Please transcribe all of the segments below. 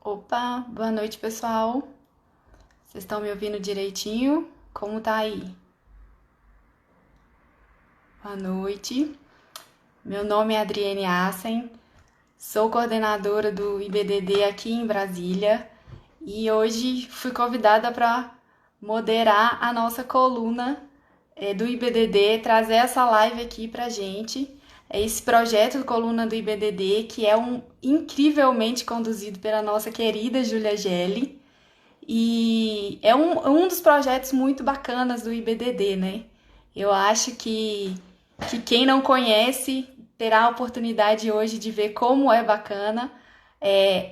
Opa, boa noite, pessoal. Vocês estão me ouvindo direitinho? Como tá aí? Boa noite. Meu nome é Adriene Assen, sou coordenadora do IBDD aqui em Brasília e hoje fui convidada para moderar a nossa coluna do IBDD, trazer essa live aqui pra gente. É esse projeto Coluna do IBDD, que é incrivelmente conduzido pela nossa querida Júlia Gelli. E é um dos projetos muito bacanas do IBDD, né? Eu acho que quem não conhece terá a oportunidade hoje de ver como é bacana.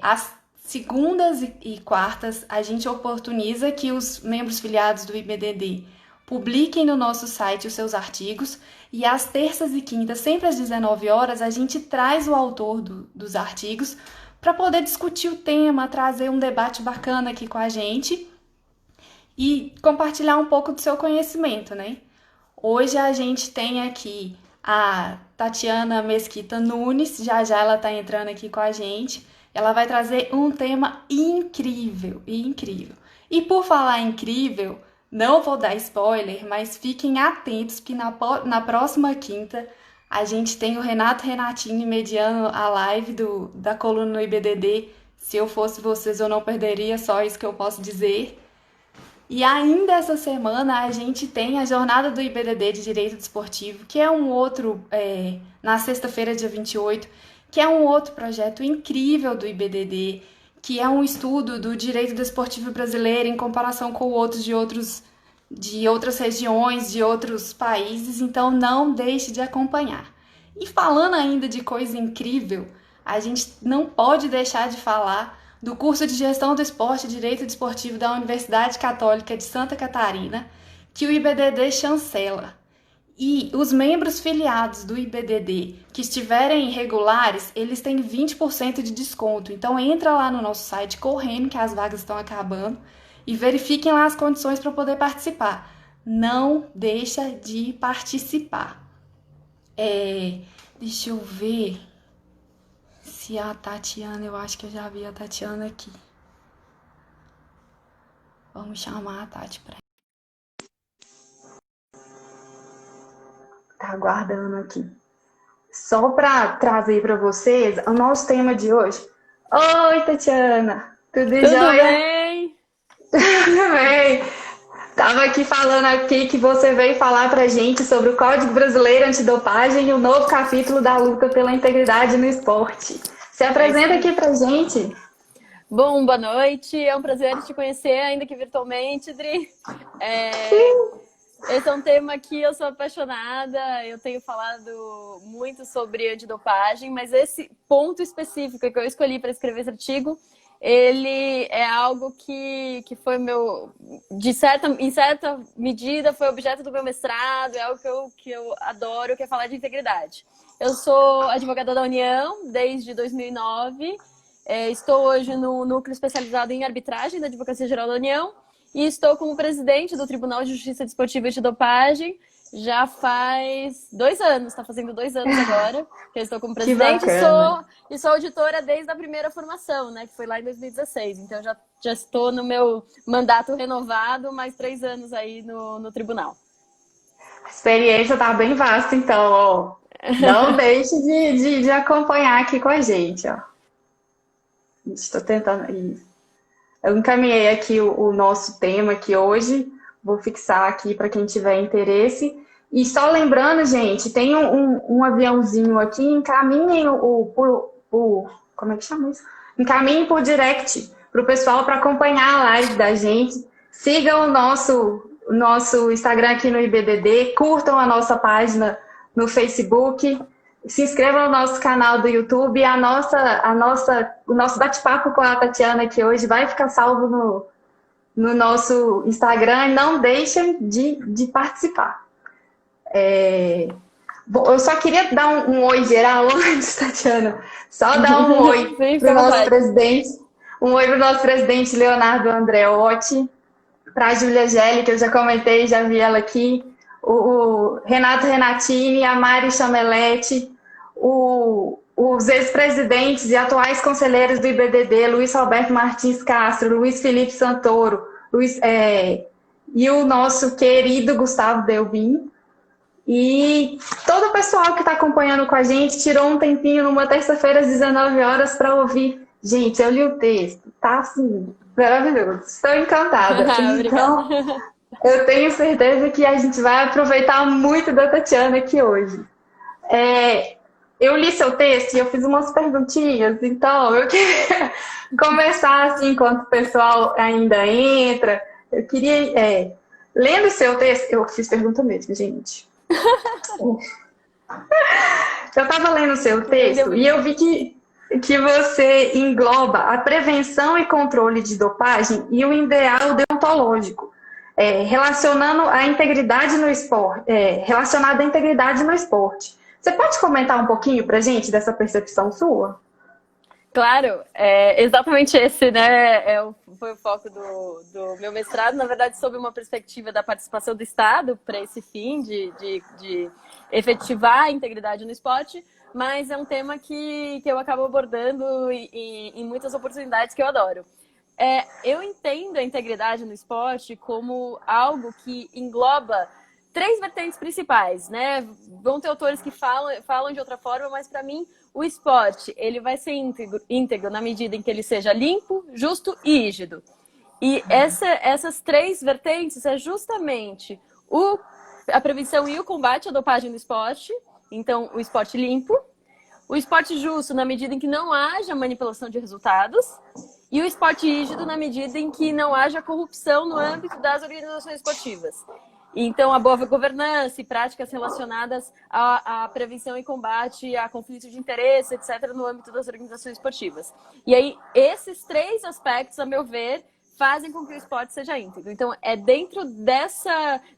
As segundas e quartas a gente oportuniza que os membros filiados do IBDD publiquem no nosso site os seus artigos e às terças e quintas, sempre às 19 horas, a gente traz o autor dos artigos para poder discutir o tema, trazer um debate bacana aqui com a gente e compartilhar um pouco do seu conhecimento, né? Hoje a gente tem aqui a Tatiana Mesquita Nunes, já já ela está entrando aqui com a gente. Ela vai trazer um tema incrível, incrível. E por falar incrível, não vou dar spoiler, mas fiquem atentos que na próxima quinta a gente tem o Renato Renatini mediando a live da coluna no IBDD. Se eu fosse vocês, eu não perderia, só isso que eu posso dizer. E ainda essa semana a gente tem a Jornada do IBDD de Direito Desportivo, que é um outro, na sexta-feira, dia 28, que é um outro projeto incrível do IBDD, que é um estudo do direito desportivo brasileiro em comparação com outros de outras regiões, de outros países, então não deixe de acompanhar. E falando ainda de coisa incrível, a gente não pode deixar de falar do curso de Gestão do Esporte e Direito Desportivo da Universidade Católica de Santa Catarina, que o IBDD chancela. E os membros filiados do IBDD que estiverem regulares, eles têm 20% de desconto. Então entra lá no nosso site correndo, que as vagas estão acabando, e verifiquem lá as condições para poder participar. Não deixa de participar. Deixa eu ver se a Tatiana, eu acho que eu já vi a Tatiana aqui. Vamos chamar a Tati para. Tá aguardando aqui. Só para trazer para vocês o nosso tema de hoje. Oi, Tatiana! Tudo Tudo jóia? bem? Tudo bem? Tava aqui falando aqui que você veio falar pra gente sobre o Código Brasileiro Antidopagem e o novo capítulo da luta pela integridade no esporte. Se É isso apresenta aí. aqui pra gente. Bom, boa noite. É um prazer te conhecer, ainda que virtualmente, Dri. É, Esse é um tema que eu sou apaixonada. Eu tenho falado muito sobre antidopagem, mas esse ponto específico que eu escolhi para escrever esse artigo, ele é algo que foi em certa medida, foi objeto do meu mestrado, é algo que eu adoro, que é falar de integridade. Eu sou advogada da União desde 2009. Estou hoje no núcleo especializado em arbitragem da Advocacia Geral da União e estou como presidente do Tribunal de Justiça Desportiva e Antidopagem já faz 2 anos, está fazendo 2 anos agora que eu estou como Que presidente bacana. e sou auditora desde a primeira formação, né, que foi lá em 2016. Então já estou no meu mandato renovado, mais 3 anos aí no tribunal. A experiência tá bem vasta, então, ó. Não deixe de acompanhar aqui com a gente, ó. Estou tentando. Isso. Eu encaminhei aqui o nosso tema aqui hoje. Vou fixar aqui para quem tiver interesse. E só lembrando, gente, tem um aviãozinho aqui, encaminhem como é que chama isso? Encaminhem por direct para o pessoal para acompanhar a live da gente. Sigam o nosso Instagram aqui no IBDD, curtam a nossa página no Facebook, se inscrevam no nosso canal do YouTube. O nosso bate-papo com a Tatiana aqui hoje vai ficar salvo no nosso Instagram e não deixem de participar. Bom, eu só queria dar um oi geral antes, Tatiana. Só dar um oi Sim, para fica o à nosso vontade. presidente. Um oi para o nosso presidente Leonardo Andreotti, para a Júlia Gelli, que eu já comentei, já vi ela aqui, o Renato Renatini, a Mari Chamelete, o os ex-presidentes e atuais conselheiros do IBDD, Luiz Roberto Martins Castro, Luiz Felipe Santoro, e o nosso querido Gustavo Delvin. E todo o pessoal que está acompanhando com a gente tirou um tempinho numa terça-feira às 19 horas para ouvir. Gente, eu li o texto, tá assim, maravilhoso. Estou encantada. Então, eu tenho certeza que a gente vai aproveitar muito da Tatiana aqui hoje. Eu li seu texto e eu fiz umas perguntinhas, então eu queria começar assim, enquanto o pessoal ainda entra. Eu queria, lendo seu texto, eu fiz pergunta mesmo, gente. Eu estava lendo o seu texto e eu vi que você engloba a prevenção e controle de dopagem e o ideal deontológico, relacionando a integridade no esporte, relacionada à integridade no esporte. Você pode comentar um pouquinho para a gente dessa percepção sua? Claro, exatamente esse, né, foi o foco do meu mestrado, na verdade, sob uma perspectiva da participação do Estado para esse fim de efetivar a integridade no esporte, mas é um tema que eu acabo abordando em muitas oportunidades que eu adoro. Eu entendo a integridade no esporte como algo que engloba 3 vertentes principais, né? Vão ter autores que falam de outra forma, mas para mim o esporte ele vai ser íntegro na medida em que ele seja limpo, justo e rígido. E essas 3 vertentes é justamente a prevenção e o combate à dopagem no esporte. Então, o esporte limpo, o esporte justo na medida em que não haja manipulação de resultados e o esporte rígido na medida em que não haja corrupção no âmbito das organizações esportivas. Então, a boa governança e práticas relacionadas à prevenção e combate a conflitos de interesse, etc., no âmbito das organizações esportivas. E aí, esses 3 aspectos, a meu ver, fazem com que o esporte seja íntegro. Então, é dentro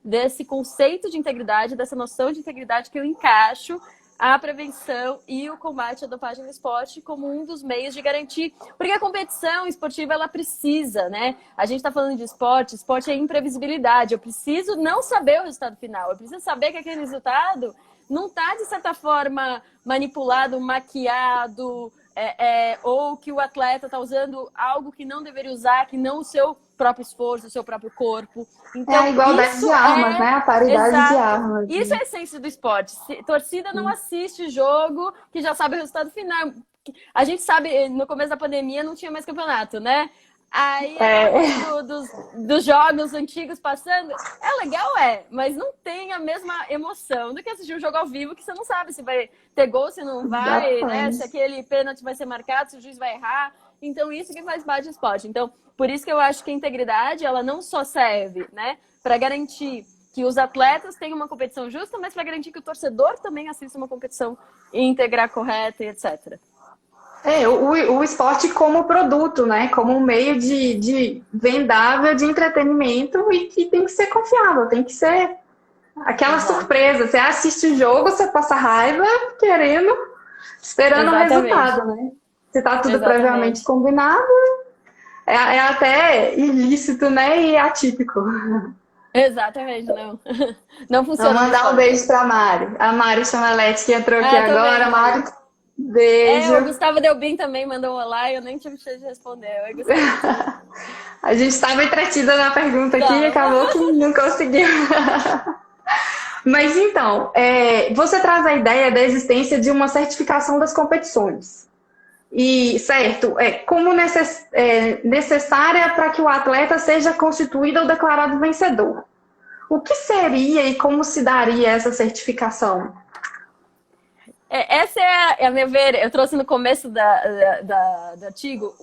desse conceito de integridade, dessa noção de integridade que eu encaixo a prevenção e o combate à dopagem no esporte como um dos meios de garantir. Porque a competição esportiva, ela precisa, né? A gente está falando de esporte é imprevisibilidade. Eu preciso não saber o resultado final. Eu preciso saber que aquele resultado não está, de certa forma, manipulado, maquiado, ou que o atleta está usando algo que não deveria usar, que não o seu próprio esforço, o seu próprio corpo. Então, a igualdade de armas, né? A paridade exato. de armas. Isso é a essência do esporte. Torcida não assiste jogo que já sabe o resultado final. A gente sabe, no começo da pandemia não tinha mais campeonato, né? Aí, dos jogos antigos passando, é legal, mas não tem a mesma emoção do que assistir um jogo ao vivo, que você não sabe se vai ter gol, se não vai, né? Se aquele pênalti vai ser marcado, se o juiz vai errar. Então, isso que faz parte do esporte. Então, por isso que eu acho que a integridade, ela não só serve, né, para garantir que os atletas tenham uma competição justa, mas para garantir que o torcedor também assista uma competição íntegra, correta e etc. O esporte como produto, né? Como um meio de vendável de entretenimento e que tem que ser confiável, tem que ser aquela surpresa. Você assiste o jogo, você passa raiva esperando o resultado, né? Se tá tudo previamente combinado, é até ilícito, né? E atípico. Exatamente, não funciona. Vou mandar um beijo pra Mari. A Mari Chamalete que entrou aqui agora. Mari, beijo. O Gustavo Delbin também mandou um olá e eu nem tive chance de responder. Oi, Gustavo. A gente estava entretida na pergunta aqui e acabou que não conseguiu. Mas então, você traz a ideia da existência de uma certificação das competições. E, certo, como necessária para que o atleta seja constituído ou declarado vencedor. O que seria e como se daria essa certificação? Essa a meu ver, eu trouxe no começo do artigo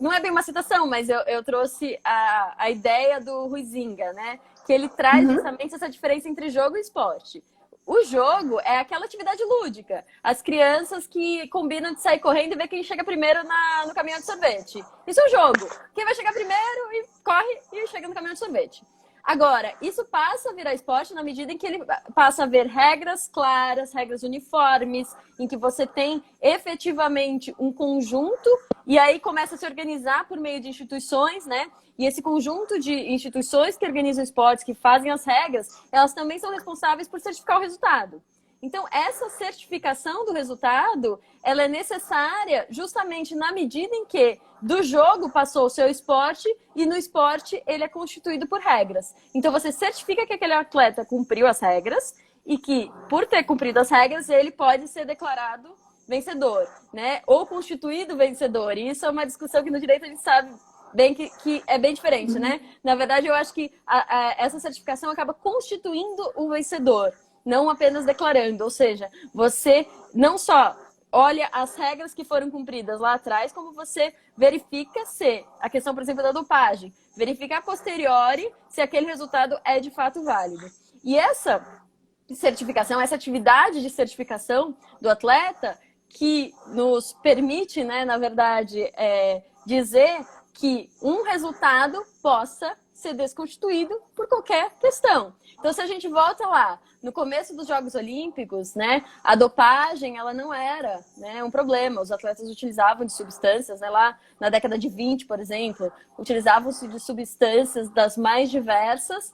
não é bem uma citação, mas eu trouxe a ideia do Huizinga, né? Que ele traz justamente essa diferença entre jogo e esporte. O jogo é aquela atividade lúdica. As crianças que combinam de sair correndo e ver quem chega primeiro no caminhão de sorvete. Isso é o jogo. Quem vai chegar primeiro e corre e chega no caminhão de sorvete. Agora, isso passa a virar esporte na medida em que ele passa a ver regras claras, regras uniformes, em que você tem efetivamente um conjunto e aí começa a se organizar por meio de instituições, né? E esse conjunto de instituições que organizam esportes, que fazem as regras, elas também são responsáveis por certificar o resultado. Então, essa certificação do resultado, ela é necessária justamente na medida em que do jogo passou o seu esporte e no esporte ele é constituído por regras. Então, você certifica que aquele atleta cumpriu as regras e que, por ter cumprido as regras, ele pode ser declarado vencedor, né? Ou constituído vencedor. E isso é uma discussão que no direito a gente sabe bem que é bem diferente, né? Na verdade, eu acho que essa certificação acaba constituindo o vencedor, não apenas declarando. Ou seja, você não só olha as regras que foram cumpridas lá atrás, como você verifica se, a questão, por exemplo, da dopagem, verifica a posteriori se aquele resultado é de fato válido. E essa certificação, essa atividade de certificação do atleta que nos permite, né, na verdade, dizer que um resultado possa ser desconstituído por qualquer questão. Então, se a gente volta lá, no começo dos Jogos Olímpicos, né, a dopagem, ela não era, né, um problema. Os atletas utilizavam de substâncias, né, lá na década de 20, por exemplo, utilizavam-se de substâncias das mais diversas,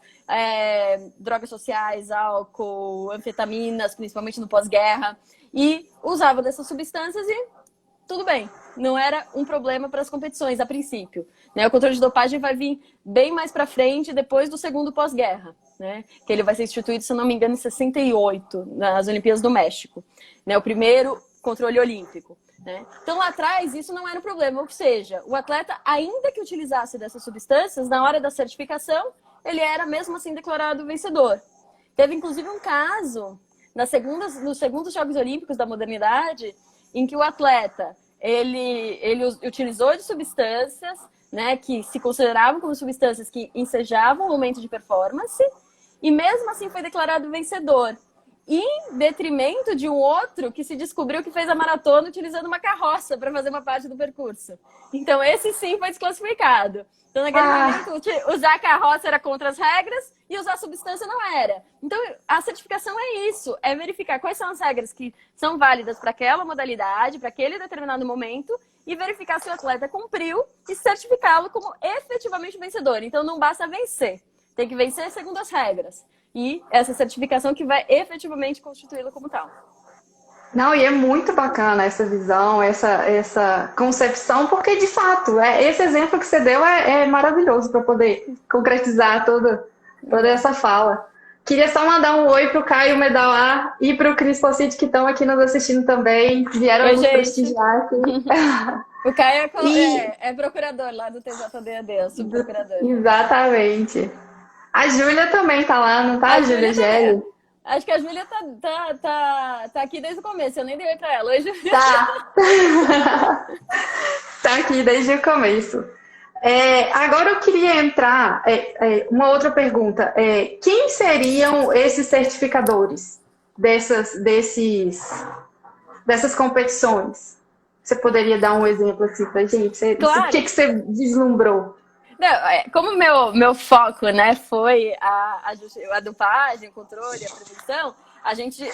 drogas sociais, álcool, anfetaminas, principalmente no pós-guerra, e usavam dessas substâncias e tudo bem. Não era um problema para as competições, a princípio. Né? O controle de dopagem vai vir bem mais para frente, depois do segundo pós-guerra, né? Que ele vai ser instituído, se não me engano, em 68, nas Olimpíadas do México. Né? O primeiro controle olímpico. Né? Então, lá atrás, isso não era um problema. Ou seja, o atleta, ainda que utilizasse dessas substâncias, na hora da certificação, ele era mesmo assim declarado vencedor. Teve, inclusive, um caso nos segundos Jogos Olímpicos da modernidade, em que o atleta ele utilizou de substâncias, né, que se consideravam como substâncias que ensejavam o aumento de performance, e mesmo assim foi declarado vencedor, em detrimento de um outro que se descobriu que fez a maratona utilizando uma carroça para fazer uma parte do percurso. Então, esse sim foi desclassificado. Então, naquele momento, usar a carroça era contra as regras e usar a substância não era. Então, a certificação é isso, é verificar quais são as regras que são válidas para aquela modalidade, para aquele determinado momento, e verificar se o atleta cumpriu e certificá-lo como efetivamente vencedor. Então, não basta vencer, tem que vencer segundo as regras. E essa certificação que vai efetivamente constituí-lo como tal. Não, e é muito bacana essa visão, essa concepção, porque de fato, esse exemplo que você deu é maravilhoso para poder concretizar toda essa fala. Queria só mandar um oi para o Caio Medalar e para o Cris Pocite, que estão aqui nos assistindo também, vieram nos prestigiar aqui. O Caio é procurador lá do TJDAD, subprocurador. Exatamente. A Júlia também tá lá, não tá, a Júlia Gelli? Acho que a Júlia tá aqui desde o começo, eu nem dei oi pra ela. Oi, Júlia. Tá. Tá aqui desde o começo. Agora eu queria entrar, uma outra pergunta. Quem seriam esses certificadores dessas competições? Você poderia dar um exemplo assim pra gente? Claro. O que você vislumbrou? Não, como meu foco, né, foi a dopagem, o controle, a prevenção, a gente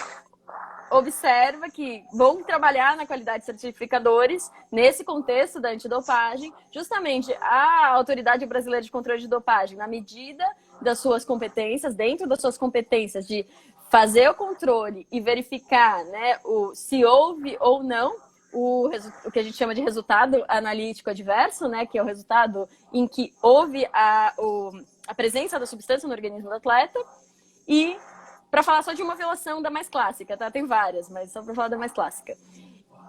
observa que vão trabalhar na qualidade de certificadores nesse contexto da antidopagem, justamente a Autoridade Brasileira de Controle de Dopagem, na medida das suas competências, dentro das suas competências de fazer o controle e verificar, né, se houve ou não o que a gente chama de resultado analítico adverso, né, que é o resultado em que houve a presença da substância no organismo do atleta. E para falar só de uma violação da mais clássica, tá? Tem várias, mas só para falar da mais clássica.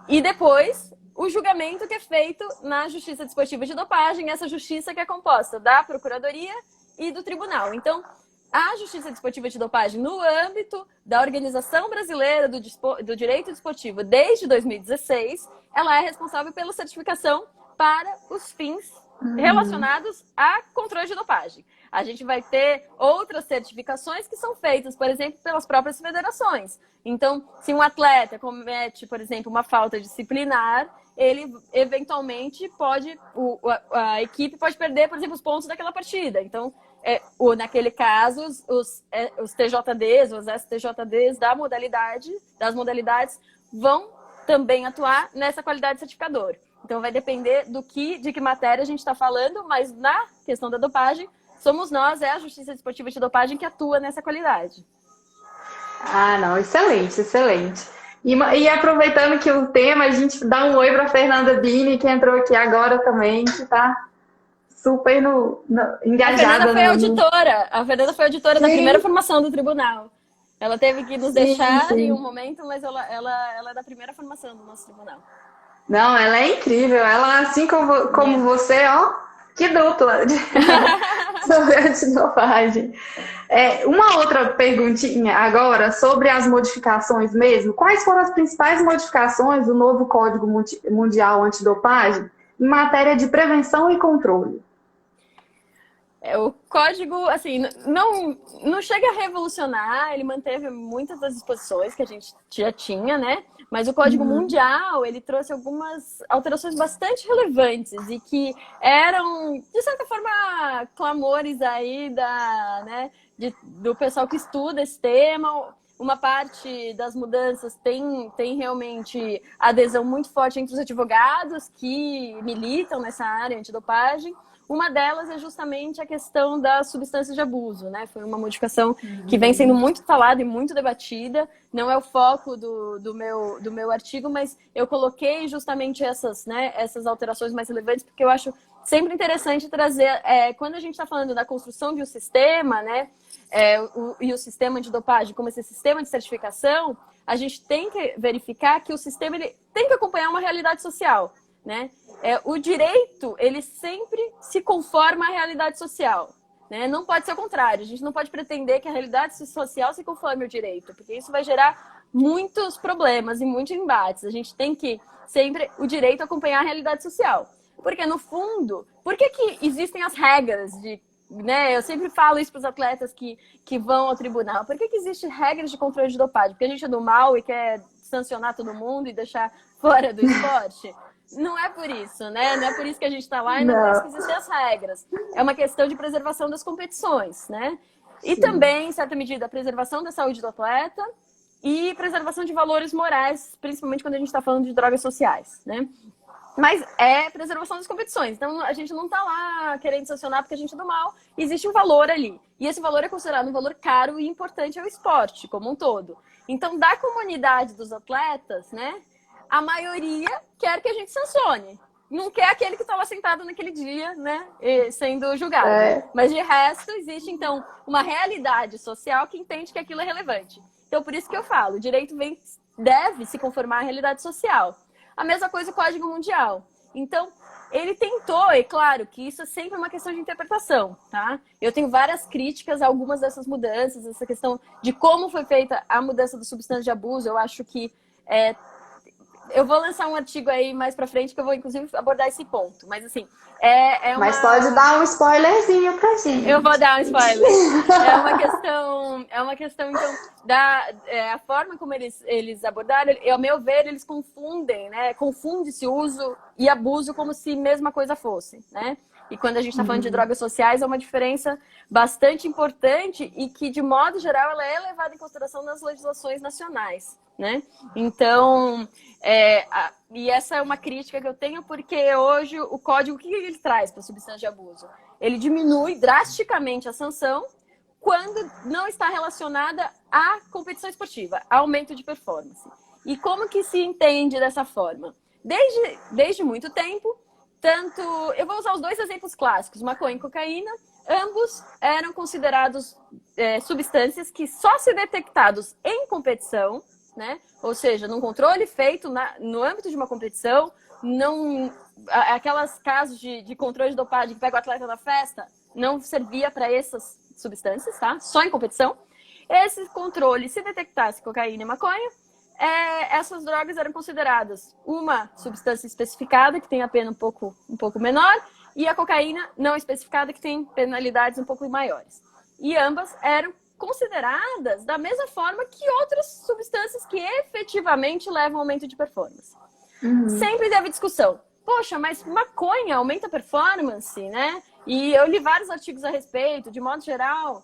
E depois, o julgamento que é feito na Justiça Desportiva de Dopagem, essa justiça que é composta da Procuradoria e do Tribunal. Então, a Justiça Desportiva de Dopagem, no âmbito da Organização Brasileira do Direito Desportivo desde 2016, ela é responsável pela certificação para os fins relacionados a controle de dopagem. A gente vai ter outras certificações que são feitas, por exemplo, pelas próprias federações. Então, se um atleta comete, por exemplo, uma falta disciplinar, ele eventualmente a equipe pode perder, por exemplo, os pontos daquela partida. Então, naquele caso, os TJDs, os STJDs das modalidades vão também atuar nessa qualidade de certificador. Então, vai depender de que matéria a gente está falando, mas na questão da dopagem, somos nós, a Justiça Desportiva de Dopagem, que atua nessa qualidade. Ah, não, excelente, excelente. E aproveitando que o tema, a gente dá um oi para Fernanda Bini, que entrou aqui agora também, que está super A Fernanda engajada foi no. auditora. A Fernanda foi auditora da primeira Sim, formação do tribunal. Ela teve que nos sim, deixar em um sim. momento, mas ela é da primeira formação do nosso tribunal. Não, ela é incrível. Ela, assim como É. você, ó, que dupla de sobre a antinofagem. Uma outra perguntinha agora sobre as modificações mesmo. Quais foram as principais modificações do novo Código Mundial Antidopagem em matéria de prevenção e controle? O código, assim, não chega a revolucionar, ele manteve muitas das disposições que a gente já tinha, né? Mas o Código Mundial, ele trouxe algumas alterações bastante relevantes e que eram, de certa forma, clamores aí né, do pessoal que estuda esse tema. Uma parte das mudanças tem realmente adesão muito forte entre os advogados que militam nessa área antidopagem. Uma delas é justamente a questão das substâncias de abuso, né? Foi uma modificação que vem sendo muito falada e muito debatida. Não é o foco do meu artigo, mas eu coloquei justamente essas alterações mais relevantes, porque eu acho sempre interessante trazer, quando a gente está falando da construção de um sistema, né? E o sistema de dopagem como esse sistema de certificação, a gente tem que verificar que o sistema ele tem que acompanhar uma realidade social, né? O direito, ele sempre se conforma à realidade social, né? Não pode ser o contrário. A gente não pode pretender que a realidade social se conforme ao direito, porque isso vai gerar muitos problemas e muitos embates. A gente tem que sempre o direito acompanhar a realidade social. Porque, no fundo, por que existem as regras né? Eu sempre falo isso para os atletas que vão ao tribunal. Por que existem regras de controle de dopagem? Porque a gente é do mal e quer sancionar todo mundo e deixar fora do esporte? Não é por isso, né? Não é por isso que a gente está lá e não é por isso que Não. existem as regras. É uma questão de preservação das competições, né? E Sim. também, em certa medida, a preservação da saúde do atleta e preservação de valores morais, principalmente quando a gente está falando de drogas sociais, né? Mas é preservação das competições. Então, a gente não está lá querendo sancionar porque a gente é do mal. Existe um valor ali. E esse valor é considerado um valor caro e importante ao esporte como um todo. Então, da comunidade dos atletas, né, a maioria quer que a gente sancione. Não quer aquele que está lá sentado naquele dia, né, sendo julgado. Mas, de resto, existe, então, uma realidade social que entende que aquilo é relevante. Então, por isso que eu falo, o direito deve se conformar à realidade social. A mesma coisa o Código Mundial. Então, ele tentou, e claro que isso é sempre uma questão de interpretação, tá? Eu tenho várias críticas a algumas dessas mudanças, essa questão de como foi feita a mudança do substância de abuso. Eu acho que eu vou lançar um artigo aí mais pra frente que eu vou, inclusive, abordar esse ponto. Mas, assim, Mas pode dar um spoilerzinho pra gente. Eu vou dar um spoiler. É uma questão então, a forma como eles abordaram, ao meu ver, eles confundem, né? Confunde-se uso e abuso como se mesma coisa fosse, né? E quando a gente está falando de drogas sociais, é uma diferença bastante importante e que, de modo geral, ela é levada em consideração nas legislações nacionais, né? Então, e essa é uma crítica que eu tenho, porque hoje o código, o que ele traz para a substância de abuso? Ele diminui drasticamente a sanção quando não está relacionada à competição esportiva, a aumento de performance. E como que se entende dessa forma? Desde muito tempo, eu vou usar os dois exemplos clássicos, maconha e cocaína, ambos eram considerados substâncias que só se detectados em competição, né? Ou seja, num controle feito no âmbito de uma competição, aquelas casos de controle de dopagem que pega o atleta na festa, não servia para essas substâncias, tá? Só em competição. Esse controle, se detectasse cocaína e maconha, essas drogas eram consideradas uma substância especificada, que tem a pena um pouco menor, e a cocaína não especificada, que tem penalidades um pouco maiores. E ambas eram consideradas da mesma forma que outras substâncias que efetivamente levam ao aumento de performance. Sempre teve discussão. Poxa, mas maconha aumenta a performance, né? E eu li vários artigos a respeito, de modo geral,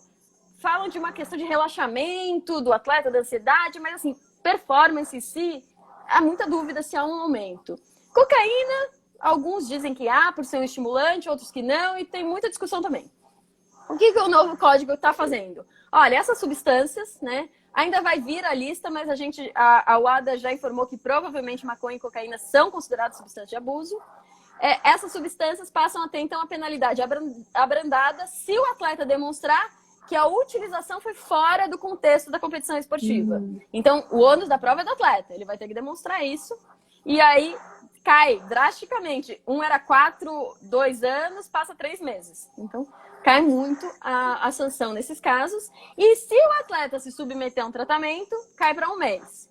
falam de uma questão de relaxamento do atleta, da ansiedade, mas assim, performance em si, há muita dúvida se há um aumento. Cocaína, alguns dizem que há, por ser um estimulante, outros que não, e tem muita discussão também. O que o novo código está fazendo? Olha, essas substâncias, né, Ainda vai vir a lista, mas a UADA já informou que provavelmente maconha e cocaína são consideradas substâncias de abuso. Essas substâncias passam a ter, então, a penalidade abrandada se o atleta demonstrar que a utilização foi fora do contexto da competição esportiva. Então, o ônus da prova é do atleta. Ele vai ter que demonstrar isso. E aí, cai drasticamente. Era 4, 2 anos, passa 3 meses. Então, cai muito a sanção nesses casos. E se o atleta se submeter a um tratamento, cai para 1 mês.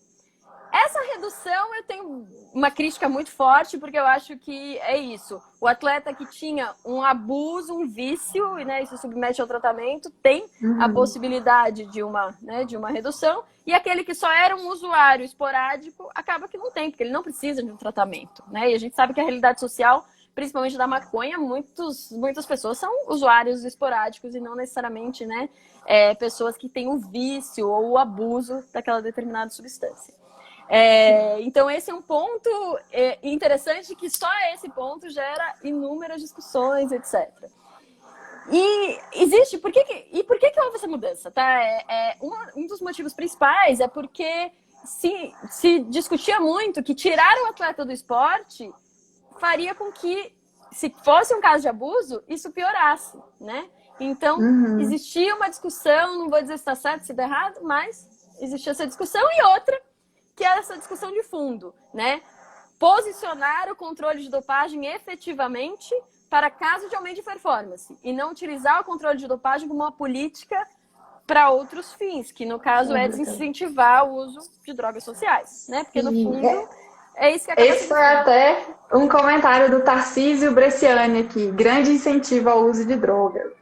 Essa redução eu tenho uma crítica muito forte, porque eu acho que é isso. O atleta que tinha um abuso, um vício, né, e se submete ao tratamento, tem a possibilidade de uma redução. E aquele que só era um usuário esporádico, acaba que não tem, porque ele não precisa de um tratamento. Né? E a gente sabe que a realidade social, principalmente da maconha, muitas pessoas são usuários esporádicos e não necessariamente, né, pessoas que têm o vício ou o abuso daquela determinada substância. Então esse é um ponto interessante, que só esse ponto gera inúmeras discussões, etc. E existe, por que houve essa mudança? Tá? Um dos motivos principais é porque se discutia muito que tirar o atleta do esporte faria com que, se fosse um caso de abuso, isso piorasse, né? Então, existia uma discussão, não vou dizer se está certo, se está errado, mas existia essa discussão. E outra, que é essa discussão de fundo, né? Posicionar o controle de dopagem efetivamente para caso de aumento de performance e não utilizar o controle de dopagem como uma política para outros fins, que no caso é desincentivar o uso de drogas sociais, né? Porque no fundo é isso que acaba Esse foi até um comentário do Tarcísio Bresciani aqui, grande incentivo ao uso de drogas.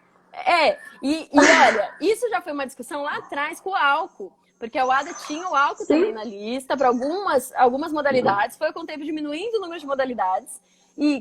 E olha, isso já foi uma discussão lá atrás com o álcool. Porque a UADA tinha o álcool também na lista para algumas modalidades. Foi com o tempo diminuindo o número de modalidades e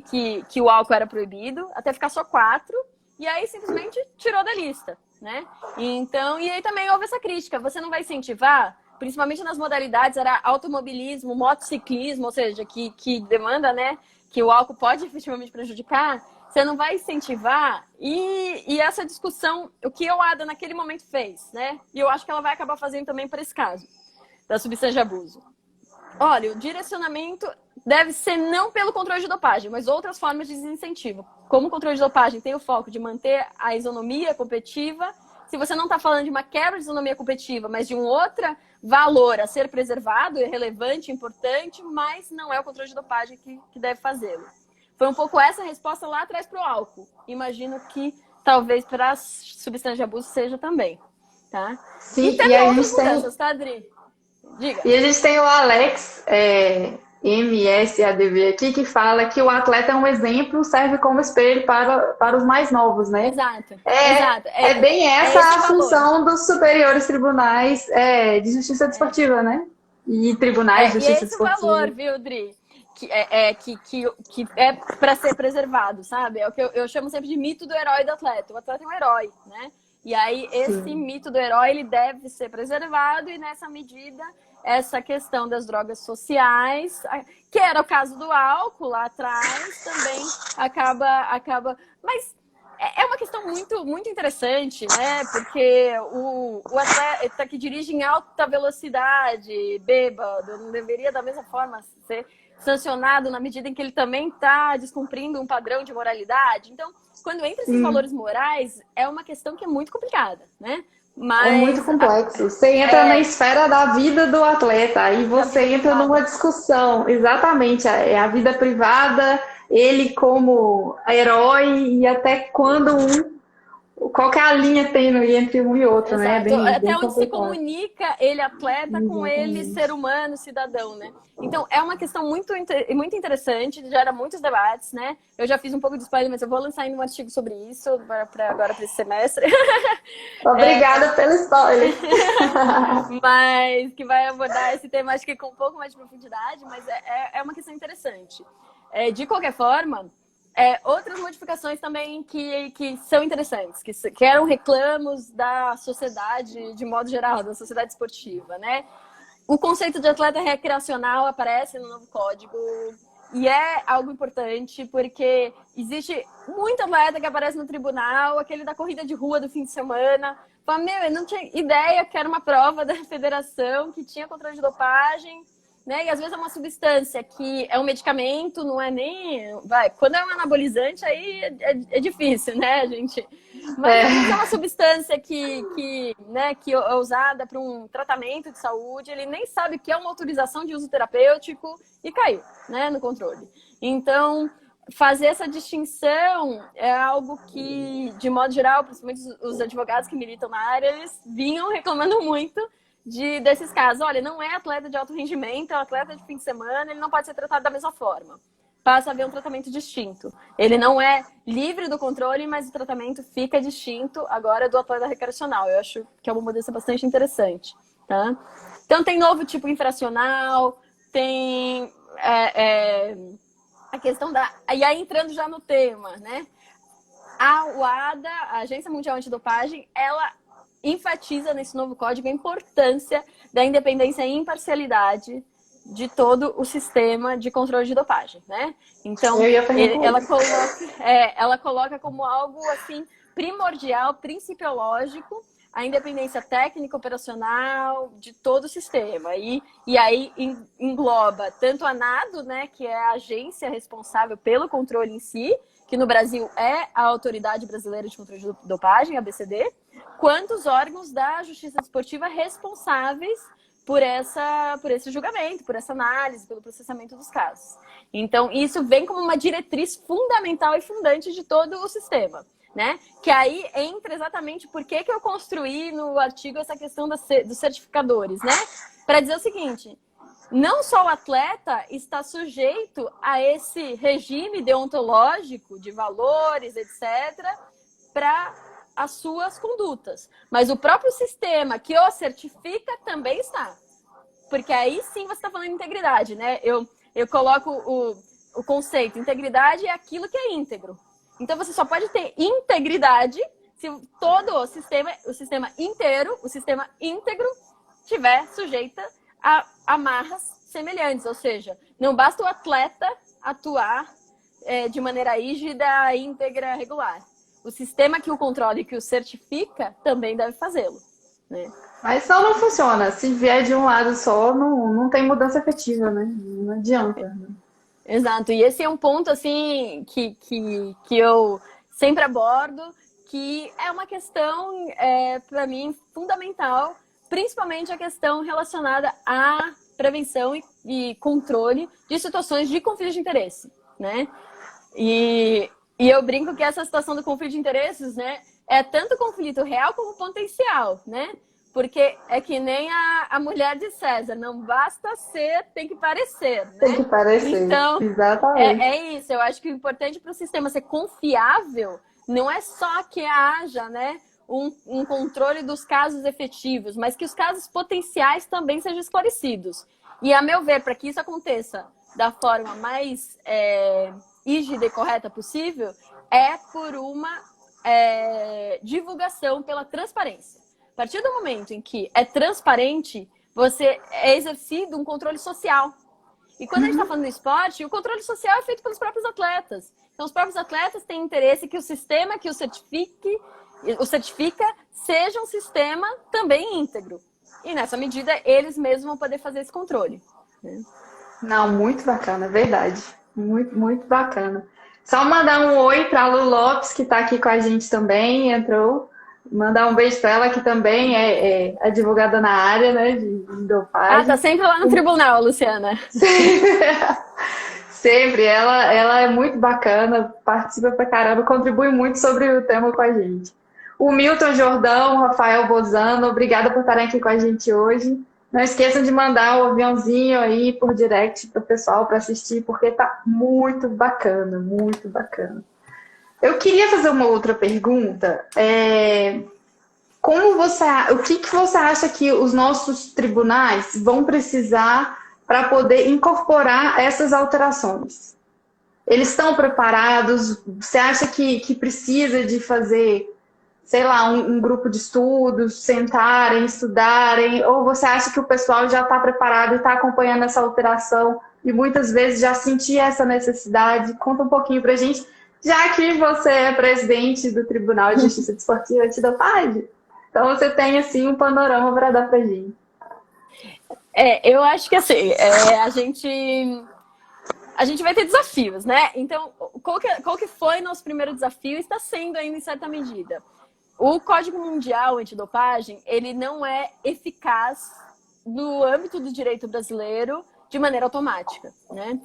que o álcool era proibido, até ficar só 4. E aí simplesmente tirou da lista, né? Então, e aí também houve essa crítica. Você não vai incentivar, principalmente nas modalidades, era automobilismo, motociclismo, ou seja, que demanda, né, que o álcool pode efetivamente prejudicar. Você não vai incentivar, e essa discussão, o que a UADA naquele momento fez, né? E eu acho que ela vai acabar fazendo também para esse caso, da substância de abuso. Olha, o direcionamento deve ser não pelo controle de dopagem, mas outras formas de desincentivo. Como o controle de dopagem tem o foco de manter a isonomia competitiva, se você não está falando de uma quebra de isonomia competitiva, mas de um outro valor a ser preservado, é relevante, importante, mas não é o controle de dopagem que deve fazê-lo. Foi um pouco essa a resposta lá atrás para o álcool. Imagino que talvez para as substâncias de abuso seja também, tá? Sim, e tem outras mudanças, tá, Adri? Diga. E a gente tem o Alex MSADV aqui, que fala que o atleta é um exemplo, serve como espelho para os mais novos, né? Exato. É bem essa a função dos superiores tribunais de justiça desportiva, né? E tribunais de justiça desportiva. E esse valor, viu, Dri? Que é para ser preservado, sabe? É o que eu chamo sempre de mito do herói do atleta. O atleta é um herói, né? E aí esse mito do herói, ele deve ser preservado, e nessa medida essa questão das drogas sociais, que era o caso do álcool lá atrás, também acaba... Mas é uma questão muito, muito interessante, né? Porque o atleta que dirige em alta velocidade, bêbado, não deveria da mesma forma ser sancionado na medida em que ele também está descumprindo um padrão de moralidade. Então, quando entra esses valores morais, é uma questão que é muito complicada, né? Mas, é muito complexo. Você entra na esfera da vida do atleta, aí você entra numa discussão. Exatamente, é a vida privada, ele como herói, e até quando qual que é a linha tênue entre um e outro, né? Até onde se comunica ele atleta com ele ser humano, cidadão, né? Então, é uma questão muito interessante, gera muitos debates, né? Eu já fiz um pouco de spoiler, mas eu vou lançar ainda um artigo sobre isso agora para esse semestre. Obrigada pelo spoiler. Mas que vai abordar esse tema, acho que com um pouco mais de profundidade, mas é uma questão interessante. De qualquer forma, outras modificações também que são interessantes, que eram reclamos da sociedade, de modo geral, da sociedade esportiva, né? O conceito de atleta recreacional aparece no novo código. E é algo importante, porque existe muita atleta que aparece no tribunal, aquele da corrida de rua do fim de semana. Fala, meu, eu não tinha ideia que era uma prova da federação, que tinha controle de dopagem, né? E às vezes é uma substância que é um medicamento, não é nem... Quando é um anabolizante, aí é difícil, né, gente? Mas às vezes é uma substância que é usada para um tratamento de saúde, ele nem sabe que é uma autorização de uso terapêutico e caiu, né, no controle. Então, fazer essa distinção é algo que, de modo geral, principalmente os advogados que militam na área, eles vinham reclamando muito desses casos. Olha, não é atleta de alto rendimento, é um atleta de fim de semana, ele não pode ser tratado da mesma forma. Passa a haver um tratamento distinto. Ele não é livre do controle, mas o tratamento fica distinto agora do atleta recreacional. Eu acho que é uma mudança bastante interessante. Tá? Então, tem novo tipo infracional, tem a questão da... E aí, entrando já no tema, né? A UADA, a Agência Mundial Antidopagem, ela enfatiza nesse novo código a importância da independência e imparcialidade de todo o sistema de controle de dopagem, né? Então, ela coloca como algo assim primordial, principiológico, a independência técnica, operacional de todo o sistema. E aí engloba tanto a NADO, né, que é a agência responsável pelo controle em si, que no Brasil é a Autoridade Brasileira de Controle de Dopagem, a ABCD, quanto os órgãos da Justiça Desportiva responsáveis por esse julgamento, por essa análise, pelo processamento dos casos. Então, isso vem como uma diretriz fundamental e fundante de todo o sistema, né? Que aí entra exatamente por que eu construí no artigo essa questão dos certificadores, né? Para dizer o seguinte, não só o atleta está sujeito a esse regime deontológico de valores, etc., para as suas condutas. Mas o próprio sistema que o certifica também está. Porque aí sim você está falando de integridade, né? Eu coloco o conceito. Integridade é aquilo que é íntegro. Então você só pode ter integridade se todo o sistema inteiro, o sistema íntegro, estiver sujeita a amarras semelhantes. Ou seja, não basta o atleta atuar de maneira rígida, íntegra, regular. O sistema que o controla e que o certifica também deve fazê-lo, né? Mas só não funciona. Se vier de um lado só, não tem mudança efetiva, né? Não adianta. Né? Exato. E esse é um ponto, assim, que eu sempre abordo, que é uma questão, para mim, fundamental, principalmente a questão relacionada à prevenção e controle de situações de conflito de interesse, né? E eu brinco que essa situação do conflito de interesses, né, é tanto conflito real como potencial, né? Porque é que nem a mulher de César, não basta ser, tem que parecer, né? Tem que parecer, então, exatamente. É isso, eu acho que o importante para o sistema ser confiável não é só que haja, né, um controle dos casos efetivos, mas que os casos potenciais também sejam esclarecidos. E, a meu ver, para que isso aconteça da forma mais rígida e correta possível, é por uma divulgação pela transparência. A partir do momento em que é transparente, você é exercido um controle social. E quando a gente está falando do esporte, o controle social é feito pelos próprios atletas. Então, os próprios atletas têm interesse que o sistema que o certifica seja um sistema também íntegro. E, nessa medida, eles mesmos vão poder fazer esse controle. Né? Não, muito bacana, verdade. Muito, muito bacana. Só mandar um oi para a Lu Lopes, que está aqui com a gente também, entrou. Mandar um beijo para ela, que também é advogada na área, né, de dopagem. Tá sempre lá no tribunal, Luciana. Sempre. Ela é muito bacana, participa pra caramba, contribui muito sobre o tema com a gente. O Milton Jordão, o Rafael Bozano, obrigada por estarem aqui com a gente hoje. Não esqueçam de mandar o aviãozinho aí por direct para o pessoal para assistir, porque tá muito bacana, muito bacana. Eu queria fazer uma outra pergunta. O que você acha que os nossos tribunais vão precisar para poder incorporar essas alterações? Eles estão preparados? Você acha que precisa de fazer, sei lá, um grupo de estudos, sentarem, estudarem? Ou você acha que o pessoal já está preparado e está acompanhando essa alteração e muitas vezes já senti essa necessidade. Conta um pouquinho pra gente, já que você é presidente do Tribunal de Justiça Desportiva Antidopagem, então você tem assim um panorama para dar pra gente. Eu acho que assim, a gente vai ter desafios, né? Então, qual que foi nosso primeiro desafio? Está sendo ainda em certa medida. O Código Mundial Antidopagem, ele não é eficaz no âmbito do direito brasileiro de maneira automática, né?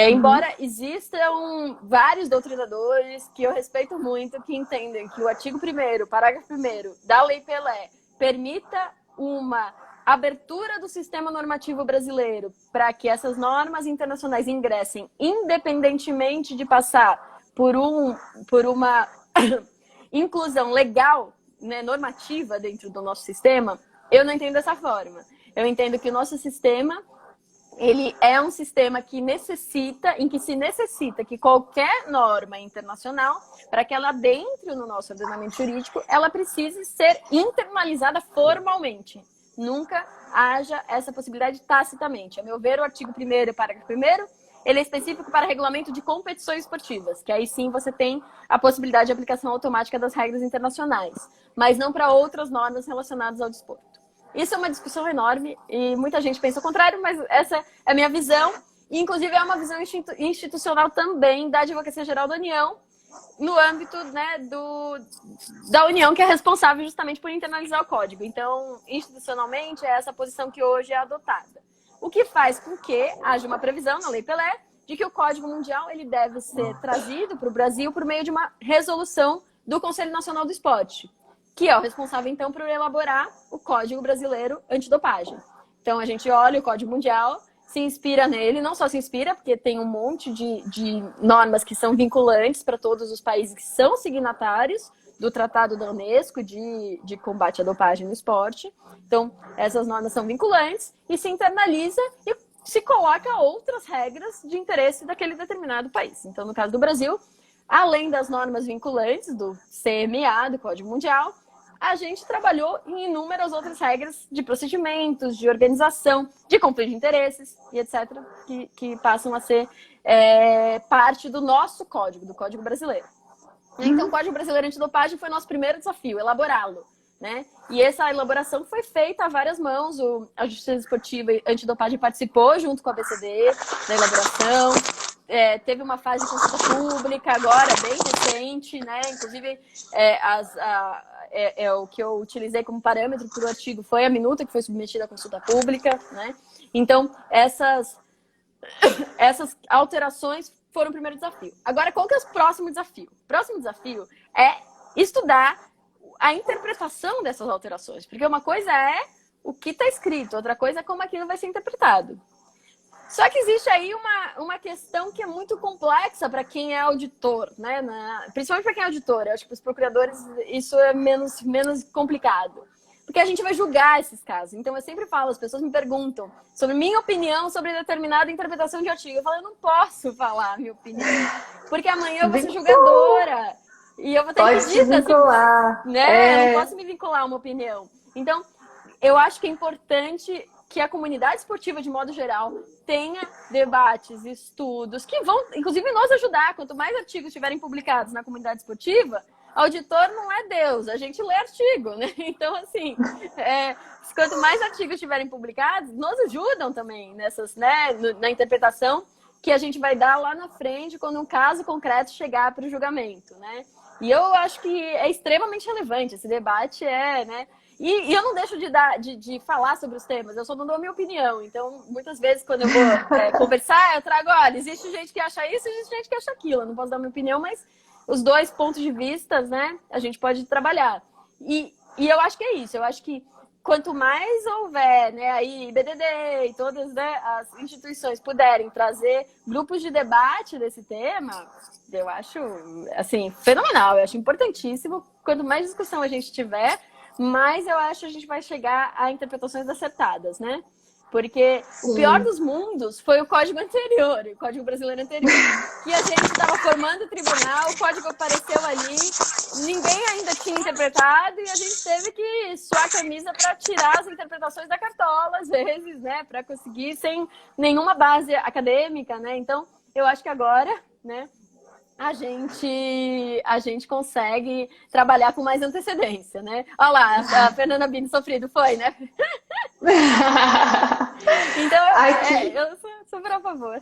Embora existam vários doutrinadores que eu respeito muito, que entendem que o artigo 1º, parágrafo 1º da Lei Pelé permita uma abertura do sistema normativo brasileiro para que essas normas internacionais ingressem independentemente de passar por uma inclusão legal, né, normativa dentro do nosso sistema, eu não entendo dessa forma. Eu entendo que o nosso sistema, ele é um sistema em que se necessita que qualquer norma internacional, para que ela entre no nosso ordenamento jurídico, ela precise ser internalizada formalmente. Nunca haja essa possibilidade tacitamente. A meu ver, o artigo 1º, parágrafo 1º, ele é específico para regulamento de competições esportivas, que aí sim você tem a possibilidade de aplicação automática das regras internacionais, mas não para outras normas relacionadas ao desporto. Isso é uma discussão enorme e muita gente pensa o contrário, mas essa é a minha visão, e inclusive é uma visão institucional também da Advocacia Geral da União, no âmbito, né, da União, que é responsável justamente por internalizar o código. Então, institucionalmente, é essa posição que hoje é adotada. O que faz com que haja uma previsão na Lei Pelé de que o Código Mundial ele deve ser trazido para o Brasil por meio de uma resolução do Conselho Nacional do Esporte, que é o responsável, então, por elaborar o Código Brasileiro Antidopagem. Então, a gente olha o Código Mundial, se inspira nele, não só se inspira, porque tem um monte de normas que são vinculantes para todos os países que são signatários do Tratado da Unesco de combate à dopagem no esporte. Então, essas normas são vinculantes e se internaliza e se coloca outras regras de interesse daquele determinado país. Então, no caso do Brasil, além das normas vinculantes do CMA, do Código Mundial, a gente trabalhou em inúmeras outras regras de procedimentos, de organização, de conflito de interesses e etc., que passam a ser parte do nosso código, do Código Brasileiro. Então, o Código Brasileiro Antidopagem foi nosso primeiro desafio, elaborá-lo, né? E essa elaboração foi feita a várias mãos. A Justiça Desportiva Antidopagem participou junto com a BCD da elaboração. Teve uma fase de consulta pública agora, bem recente, né? Inclusive, o que eu utilizei como parâmetro para o artigo foi a minuta que foi submetida à consulta pública, né? Então, essas alterações foram o primeiro desafio. Agora, qual que é o próximo desafio? O próximo desafio é estudar a interpretação dessas alterações, porque uma coisa é o que está escrito, outra coisa é como aquilo vai ser interpretado. Só que existe aí uma questão que é muito complexa para quem é auditor, né? Principalmente para quem é auditor. Eu acho que para os procuradores isso é menos complicado. Porque a gente vai julgar esses casos. Então, eu sempre falo, as pessoas me perguntam sobre minha opinião sobre determinada interpretação de artigo. Eu falo, eu não posso falar a minha opinião, porque amanhã eu vou ser julgadora. E eu vou ter que pedir, vincular. Né? Eu não posso me vincular a uma opinião. Então, eu acho que é importante que a comunidade esportiva, de modo geral, tenha debates, estudos, que vão, inclusive, nos ajudar. Quanto mais artigos estiverem publicados na comunidade esportiva, auditor não é Deus, a gente lê artigo, né? Então, assim, quanto mais artigos estiverem publicados, nos ajudam também nessas, né, na interpretação que a gente vai dar lá na frente quando um caso concreto chegar para o julgamento, né? E eu acho que é extremamente relevante esse debate, né? E eu não deixo de falar sobre os temas, eu só não dou a minha opinião. Então, muitas vezes, quando eu vou conversar, eu trago, olha, existe gente que acha isso, existe gente que acha aquilo. Eu não posso dar a minha opinião, mas os dois pontos de vista, né, a gente pode trabalhar. E eu acho que é isso. Eu acho que quanto mais houver, né, aí IBDD e todas, né, as instituições puderem trazer grupos de debate desse tema, eu acho, assim, fenomenal. Eu acho importantíssimo. Quanto mais discussão a gente tiver, mais eu acho que a gente vai chegar a interpretações acertadas, né? Porque o pior Sim. dos mundos foi o código anterior, o código brasileiro anterior. Que a gente estava formando o tribunal, o código apareceu ali, ninguém ainda tinha interpretado e a gente teve que suar a camisa para tirar as interpretações da cartola, às vezes, né? Para conseguir sem nenhuma base acadêmica, né? Então, eu acho que agora, né? A gente consegue trabalhar com mais antecedência, né? Olha lá, a Fernanda Bini sofrido foi, né? Então, Aqui, eu sou super a favor.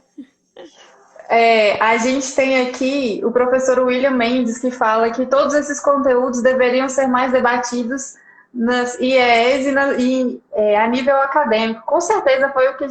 a gente tem aqui o professor William Mendes que fala que todos esses conteúdos deveriam ser mais debatidos nas IES a nível acadêmico. Com certeza foi o que a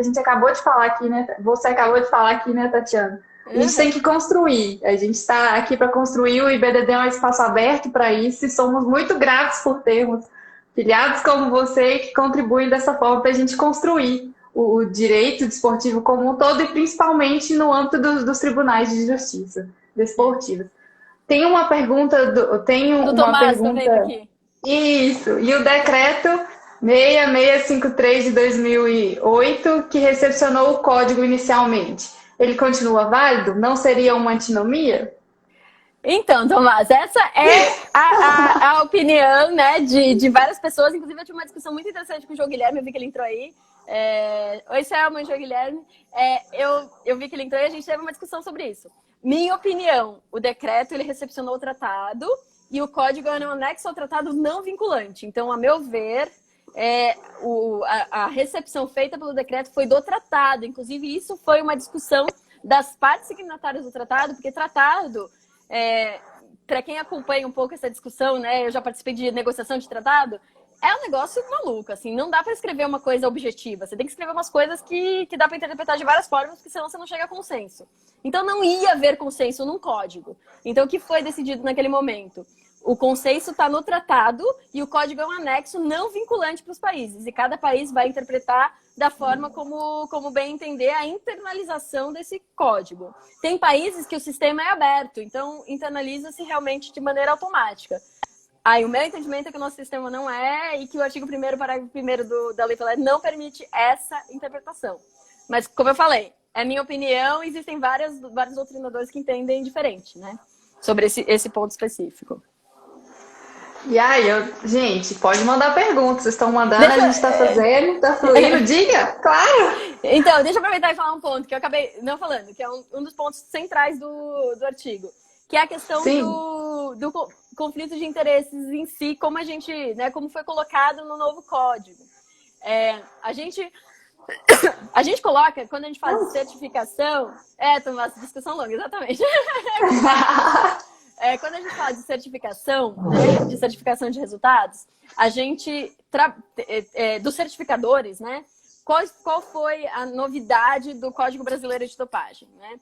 gente acabou de falar aqui, né? Você acabou de falar aqui, né, Tatiana? A gente tem que construir. A gente está aqui para construir. O IBDD é um espaço aberto para isso e somos muito gratos por termos filiados como você que contribuem dessa forma para a gente construir o direito desportivo como um todo e principalmente no âmbito dos tribunais de justiça desportiva. Tem uma pergunta, Do Tomás, tá vendo aqui? Isso, e o decreto 6653 de 2008, que recepcionou o código inicialmente, ele continua válido? Não seria uma antinomia? Então, Tomás, essa é a opinião, né, de várias pessoas. Inclusive, eu tive uma discussão muito interessante com o João Guilherme, eu vi que ele entrou aí. Oi, Selma, João Guilherme. Eu vi que ele entrou e a gente teve uma discussão sobre isso. Minha opinião, o decreto ele recepcionou o tratado e o código é um anexo ao tratado não vinculante. Então, a meu ver, a recepção feita pelo decreto foi do tratado. Inclusive, isso foi uma discussão das partes signatárias do tratado, porque tratado... para quem acompanha um pouco essa discussão, né, eu já participei de negociação de tratado, é um negócio maluco, assim, não dá para escrever uma coisa objetiva, você tem que escrever umas coisas que dá para interpretar de várias formas, porque senão você não chega a consenso. Então não ia haver consenso num código. Então o que foi decidido naquele momento? O consenso está no tratado e o código é um anexo não vinculante para os países. E cada país vai interpretar da forma como bem entender a internalização desse código. Tem países que o sistema é aberto, então internaliza-se realmente de maneira automática. Aí o meu entendimento é que o nosso sistema não é e que o artigo 1º, parágrafo 1º da Lei Pelé não permite essa interpretação. Mas, como eu falei, é minha opinião, existem vários doutrinadores que entendem diferente, né? Sobre esse ponto específico. E aí, gente, pode mandar perguntas. Vocês estão mandando, a gente está fazendo, está fluindo. Diga, claro! Então, deixa eu aproveitar e falar um ponto que eu acabei não falando, que é um dos pontos centrais do artigo, que é a questão do conflito de interesses em si, como a gente, né, como foi colocado no novo código. A gente coloca, quando a gente faz certificação... Tomás, discussão longa, exatamente. Quando a gente fala de certificação, né, de certificação de resultados, a gente, dos certificadores, né, qual foi a novidade do Código Brasileiro de Dopagem, né?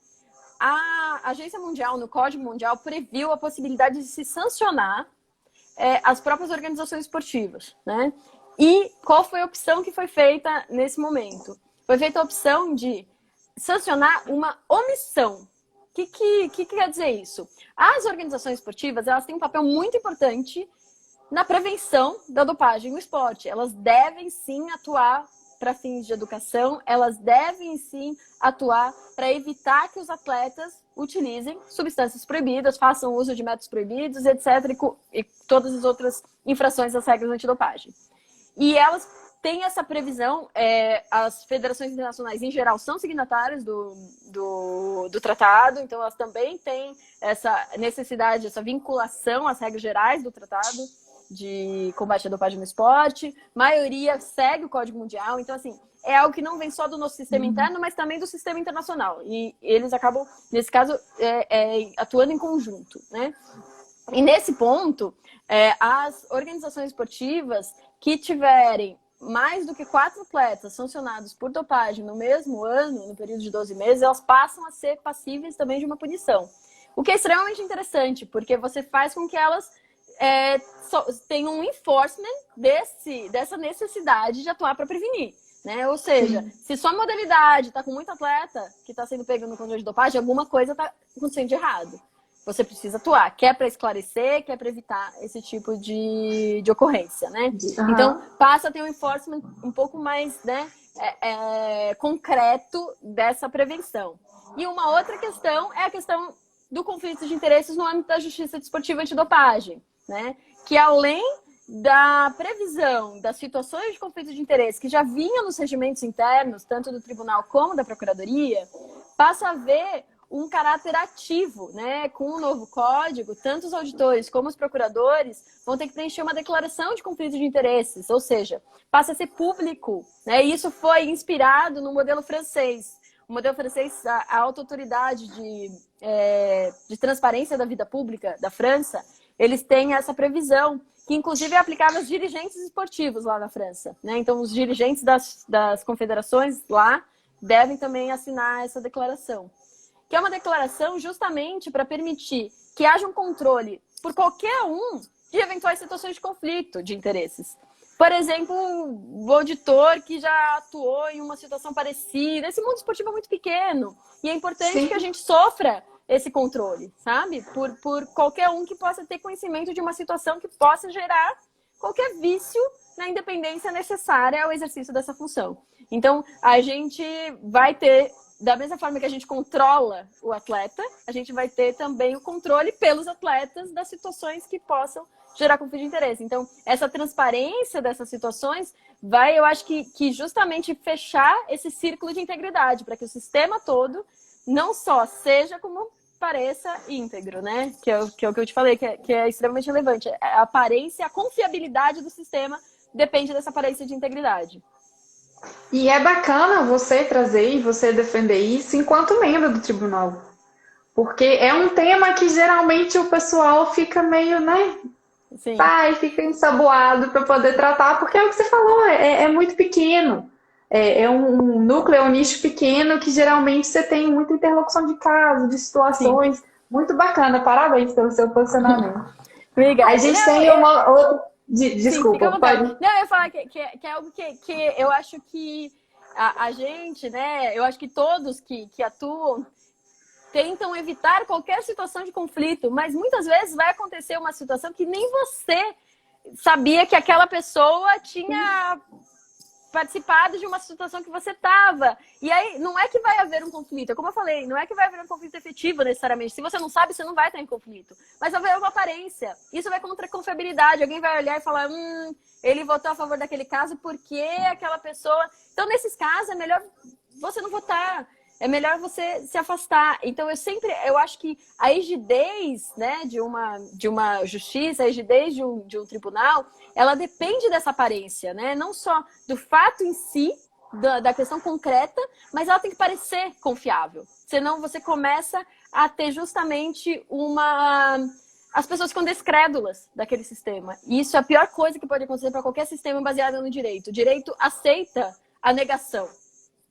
A Agência Mundial, no Código Mundial, previu a possibilidade de se sancionar as próprias organizações esportivas, né? E qual foi a opção que foi feita nesse momento? Foi feita a opção de sancionar uma omissão. O que quer dizer isso? As organizações esportivas, elas têm um papel muito importante na prevenção da dopagem no esporte. Elas devem sim atuar para fins de educação, elas devem sim atuar para evitar que os atletas utilizem substâncias proibidas, façam uso de métodos proibidos, etc. E todas as outras infrações às regras antidopagem. E elas têm essa previsão, as federações internacionais em geral são signatárias do tratado, então elas também têm essa necessidade, essa vinculação às regras gerais do tratado de combate à dopagem no esporte. A maioria segue o Código Mundial, então assim, é algo que não vem só do nosso sistema interno, mas também do sistema internacional. E eles acabam, nesse caso, atuando em conjunto, né? E nesse ponto, as organizações esportivas que tiverem mais do que 4 atletas sancionados por dopagem no mesmo ano, no período de 12 meses, elas passam a ser passíveis também de uma punição. O que é extremamente interessante, porque você faz com que elas tenham um enforcement dessa necessidade de atuar para prevenir, né? Ou seja, se sua modalidade está com muito atleta que está sendo pego no controle de dopagem, alguma coisa está acontecendo de errado. você precisa atuar. Quer para esclarecer, quer para evitar esse tipo de ocorrência, né? Uhum. Então, passa a ter um enforcement um pouco mais, né, concreto dessa prevenção. E uma outra questão é a questão do conflito de interesses no âmbito da justiça desportiva antidopagem, né? Que além da previsão das situações de conflito de interesse que já vinham nos regimentos internos, tanto do tribunal como da procuradoria, passa a haver um caráter ativo, né? Com o novo código, tanto os auditores como os procuradores vão ter que preencher uma declaração de conflito de interesses, ou seja, passa a ser público, né? E isso foi inspirado no modelo francês. O modelo francês, a alta autoridade de transparência da vida pública da França, eles têm essa previsão, que inclusive é aplicável aos dirigentes esportivos lá na França, né? Então, os dirigentes das confederações lá devem também assinar essa declaração, que é uma declaração justamente para permitir que haja um controle por qualquer um de eventuais situações de conflito de interesses. Por exemplo, o auditor que já atuou em uma situação parecida. Esse mundo esportivo é muito pequeno e é importante Sim. que a gente sofra esse controle, sabe? Por qualquer um que possa ter conhecimento de uma situação que possa gerar qualquer vício na independência necessária ao exercício dessa função. Então, a gente vai ter, da mesma forma que a gente controla o atleta, a gente vai ter também o controle pelos atletas das situações que possam gerar conflito de interesse. Então, essa transparência dessas situações vai, eu acho que justamente fechar esse círculo de integridade, para que o sistema todo não só seja como pareça íntegro, né? Que é o que eu te falei, que é extremamente relevante. A aparência, a confiabilidade do sistema depende dessa aparência de integridade. E é bacana você trazer e você defender isso enquanto membro do tribunal. Porque é um tema que geralmente o pessoal fica meio, né? Sim. Tá, e fica ensaboado para poder tratar, porque é o que você falou, é muito pequeno. É um núcleo, é um nicho pequeno que geralmente você tem muita interlocução de casos, de situações. Sim. Muito bacana, parabéns pelo seu posicionamento. Obrigada. A gente tem uma outra. Desculpa, sim, pode. Não, eu ia falar que é algo que eu acho que a gente, né? Eu acho que todos que atuam tentam evitar qualquer situação de conflito, mas muitas vezes vai acontecer uma situação que nem você sabia que aquela pessoa tinha participado de uma situação que você estava. E aí, não é que vai haver um conflito, como eu falei, não é que vai haver um conflito efetivo necessariamente. Se você não sabe, você não vai estar em conflito. Mas vai haver uma aparência. Isso vai contra a confiabilidade. Alguém vai olhar e falar, ele votou a favor daquele caso porque aquela pessoa... Então, nesses casos, é melhor você não votar. É melhor você se afastar. Então, eu acho que a rigidez, né, de uma justiça, a rigidez de um tribunal, ela depende dessa aparência, né? Não só do fato em si, da questão concreta, mas ela tem que parecer confiável. Senão você começa a ter justamente as pessoas ficam descrédulas daquele sistema. E isso é a pior coisa que pode acontecer para qualquer sistema baseado no direito. O direito aceita a negação.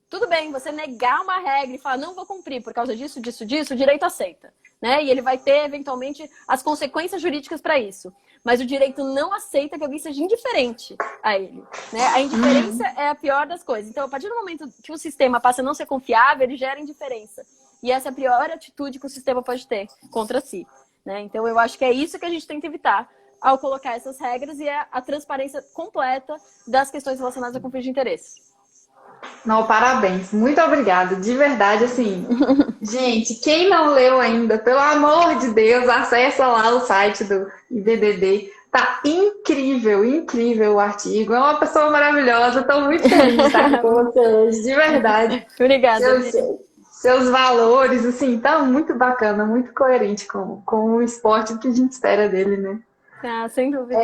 Tudo bem, você negar uma regra e falar, não vou cumprir por causa disso, o direito aceita, né? E ele vai ter, eventualmente, as consequências jurídicas para isso. Mas o direito não aceita que alguém seja indiferente a ele, né? A indiferença é a pior das coisas. Então, a partir do momento que o sistema passa a não ser confiável, ele gera indiferença. E essa é a pior atitude que o sistema pode ter contra si, né? Então, eu acho que é isso que a gente tenta evitar ao colocar essas regras e a transparência completa das questões relacionadas ao conflito de interesse. Não, parabéns. Muito obrigada. De verdade, assim. Gente, quem não leu ainda, pelo amor de Deus, acessa lá o site do IBDD. Tá incrível, incrível o artigo. É uma pessoa maravilhosa. Estou muito feliz de estar aqui com você hoje, de verdade. Obrigada. Seus valores, assim, tá muito bacana, muito coerente com o esporte que a gente espera dele, né? Ah, sem dúvida.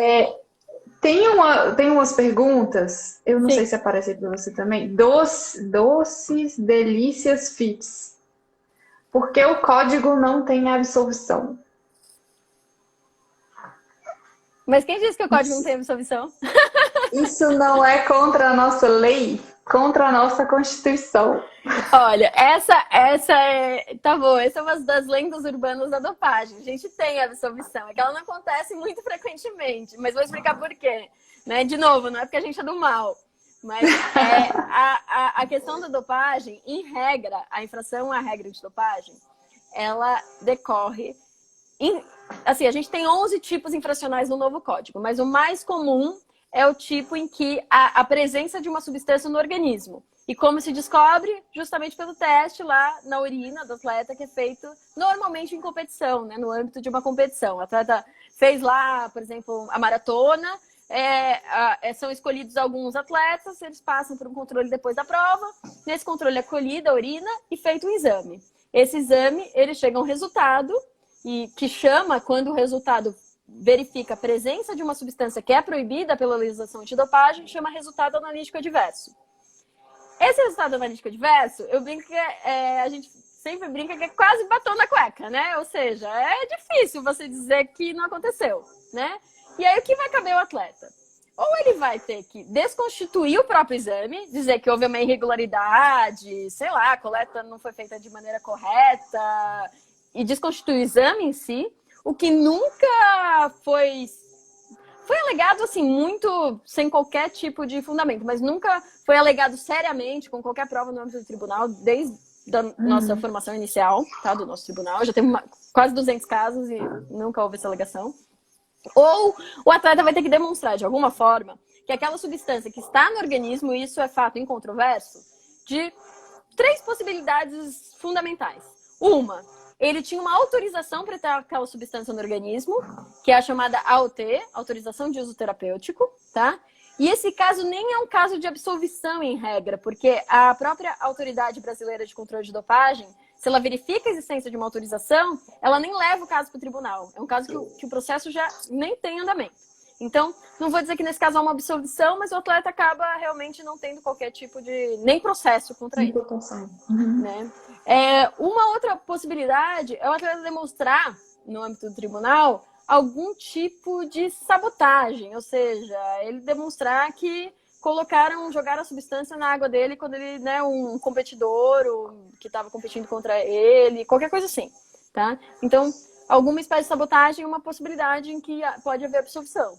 Tem umas perguntas, eu não sei se aparece para você também. Doces, delícias, fits. Por que o código não tem absolvição? Mas quem disse que o código não tem absolvição? Isso não é contra a nossa lei, contra a nossa Constituição. Olha, essa é... Tá bom, essa é uma das lendas urbanas da dopagem. A gente tem absolvição, é que ela não acontece muito frequentemente, mas vou explicar por quê. Né? De novo, não é porque a gente é do mal, mas a questão da dopagem, em regra, a infração à regra de dopagem, ela decorre assim, a gente tem 11 tipos infracionais no novo código, mas o mais comum é o tipo em que a presença de uma substância no organismo. E como se descobre? Justamente pelo teste lá na urina do atleta, que é feito normalmente em competição, né? No âmbito de uma competição. O atleta fez lá, por exemplo, a maratona, são escolhidos alguns atletas, eles passam por um controle depois da prova. Nesse controle é colhida a urina e feito um exame. Esse exame, ele chega a um resultado, e que chama, quando o resultado verifica a presença de uma substância que é proibida pela legislação antidopagem, chama resultado analítico adverso. Esse resultado analítico adverso, eu brinco que a gente sempre brinca que é quase batom na cueca, né? Ou seja, é difícil você dizer que não aconteceu, né? E aí o que vai caber ao atleta? Ou ele vai ter que desconstituir o próprio exame, dizer que houve uma irregularidade, sei lá, a coleta não foi feita de maneira correta, e desconstituir o exame em si, o que nunca foi alegado, assim, muito sem qualquer tipo de fundamento, mas nunca foi alegado seriamente, com qualquer prova no âmbito do tribunal, desde a nossa formação inicial, tá, do nosso tribunal. Já teve quase 200 casos e nunca houve essa alegação. Ou o atleta vai ter que demonstrar, de alguma forma, que aquela substância que está no organismo, e isso é fato incontroverso, de 3 possibilidades fundamentais. Uma, ele tinha uma autorização para ter aquela substância no organismo, que é a chamada AUT, autorização de uso terapêutico, tá? E esse caso nem é um caso de absolvição em regra, porque a própria Autoridade Brasileira de Controle de Dopagem, se ela verifica a existência de uma autorização, ela nem leva o caso para o tribunal. É um caso que o processo já nem tem andamento. Então, não vou dizer que nesse caso há uma absolvição, mas o atleta acaba realmente não tendo qualquer tipo de nem processo contra ele. Né? Uma outra possibilidade é o atleta demonstrar, no âmbito do tribunal, algum tipo de sabotagem, ou seja, ele demonstrar que jogaram a substância na água dele quando ele, né, um competidor que estava competindo contra ele, qualquer coisa assim, tá? Então, alguma espécie de sabotagem é uma possibilidade em que pode haver absolvição.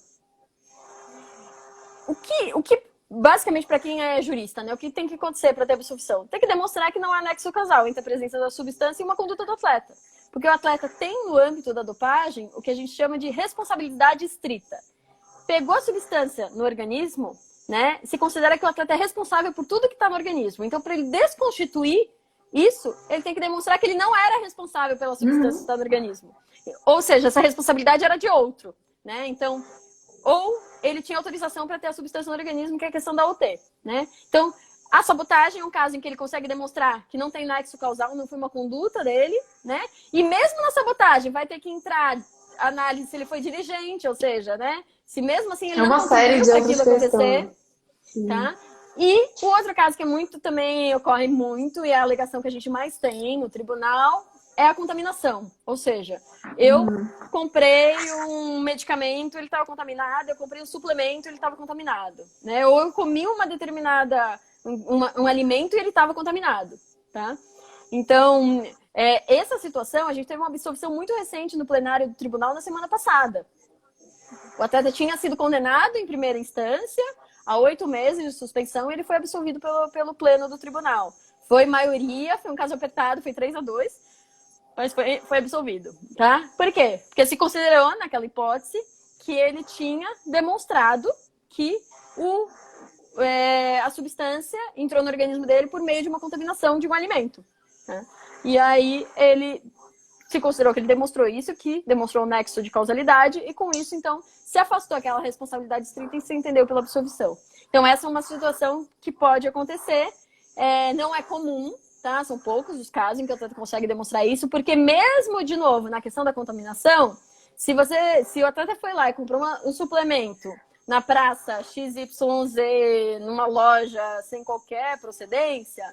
O que basicamente, para quem é jurista, né, o que tem que acontecer para ter absolvição? Tem que demonstrar que não há nexo causal entre a presença da substância e uma conduta do atleta. Porque o atleta tem, no âmbito da dopagem, o que a gente chama de responsabilidade estrita. Pegou a substância no organismo, né, se considera que o atleta é responsável por tudo que está no organismo. Então, para ele desconstituir isso, ele tem que demonstrar que ele não era responsável pela substância que está no organismo. Ou seja, essa responsabilidade era de outro, né? Então, ou ele tinha autorização para ter a substância no organismo, que é a questão da OT, né? Então, a sabotagem é um caso em que ele consegue demonstrar que não tem nexo causal, não foi uma conduta dele, né? E mesmo na sabotagem vai ter que entrar análise se ele foi dirigente, ou seja, né? Se mesmo assim ele não conseguiu aquilo acontecer, tá? E o outro caso que também ocorre muito, e é a alegação que a gente mais tem no tribunal, é a contaminação. Ou seja, eu comprei um medicamento, ele estava contaminado, eu comprei um suplemento, ele estava contaminado, né? Ou eu comi uma determinada um alimento e ele estava contaminado, tá? Então, essa situação, a gente teve uma absolvição muito recente no plenário do tribunal na semana passada. O atleta tinha sido condenado em primeira instância a 8 meses de suspensão e ele foi absolvido pelo pleno do tribunal. Foi maioria, foi um caso apertado, foi 3-2, mas foi absolvido, tá? Por quê? Porque se considerou, naquela hipótese, que ele tinha demonstrado que a substância entrou no organismo dele por meio de uma contaminação de um alimento, né? E aí ele se considerou que ele demonstrou isso, que demonstrou o nexo de causalidade, e com isso, então, se afastou aquela responsabilidade estrita e se entendeu pela absolvição. Então, essa é uma situação que pode acontecer, não é comum, tá? São poucos os casos em que o atleta consegue demonstrar isso, porque mesmo, de novo, na questão da contaminação, se o atleta foi lá e comprou um suplemento na praça XYZ, numa loja sem qualquer procedência,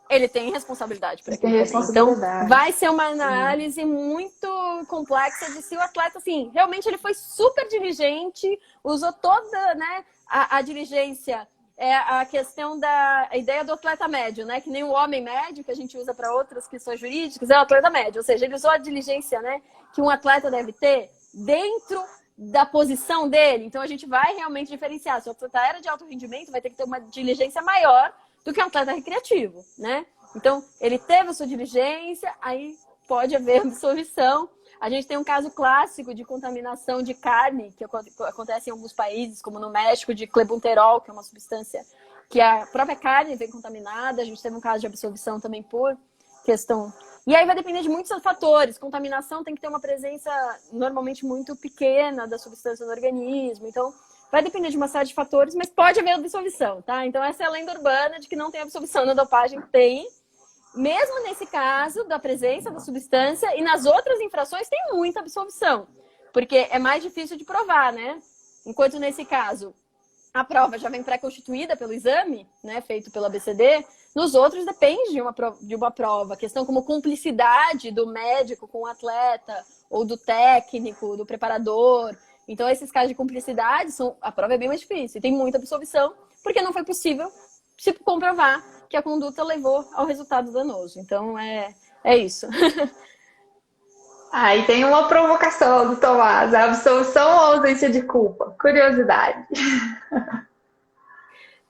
ele tem responsabilidade por aquilo. Então, vai ser uma análise muito complexa de se o atleta, assim, realmente ele foi super diligente, usou toda, né, a diligência, a questão a ideia do atleta médio, né, que nem o homem médio, que a gente usa para outras questões jurídicas, é o atleta médio, ou seja, ele usou a diligência, né, que um atleta deve ter dentro da posição dele. Então, a gente vai realmente diferenciar. Se o atleta era de alto rendimento, vai ter que ter uma diligência maior do que um atleta recreativo, né? Então, ele teve a sua diligência, aí pode haver absolvição. A gente tem um caso clássico de contaminação de carne, que acontece em alguns países, como no México, de clenbuterol, que é uma substância que a própria carne vem contaminada. A gente teve um caso de absorção também por questão... E aí vai depender de muitos fatores. Contaminação tem que ter uma presença normalmente muito pequena da substância no organismo. Então, vai depender de uma série de fatores, mas pode haver absorção, tá? Então, essa é a lenda urbana de que não tem absorção na dopagem. Tem. Mesmo nesse caso da presença da substância, e nas outras infrações tem muita absorção, porque é mais difícil de provar, né? Enquanto nesse caso a prova já vem pré-constituída pelo exame, né, feito pelo ABCD, nos outros depende de uma prova. Questão como cumplicidade do médico com o atleta, ou do técnico, do preparador. Então, esses casos de cumplicidade, a prova é bem mais difícil. E tem muita absorção, porque não foi possível se comprovar que a conduta levou ao resultado danoso. Então, é isso. E tem uma provocação do Tomás. A absolução ou a ausência de culpa? Curiosidade.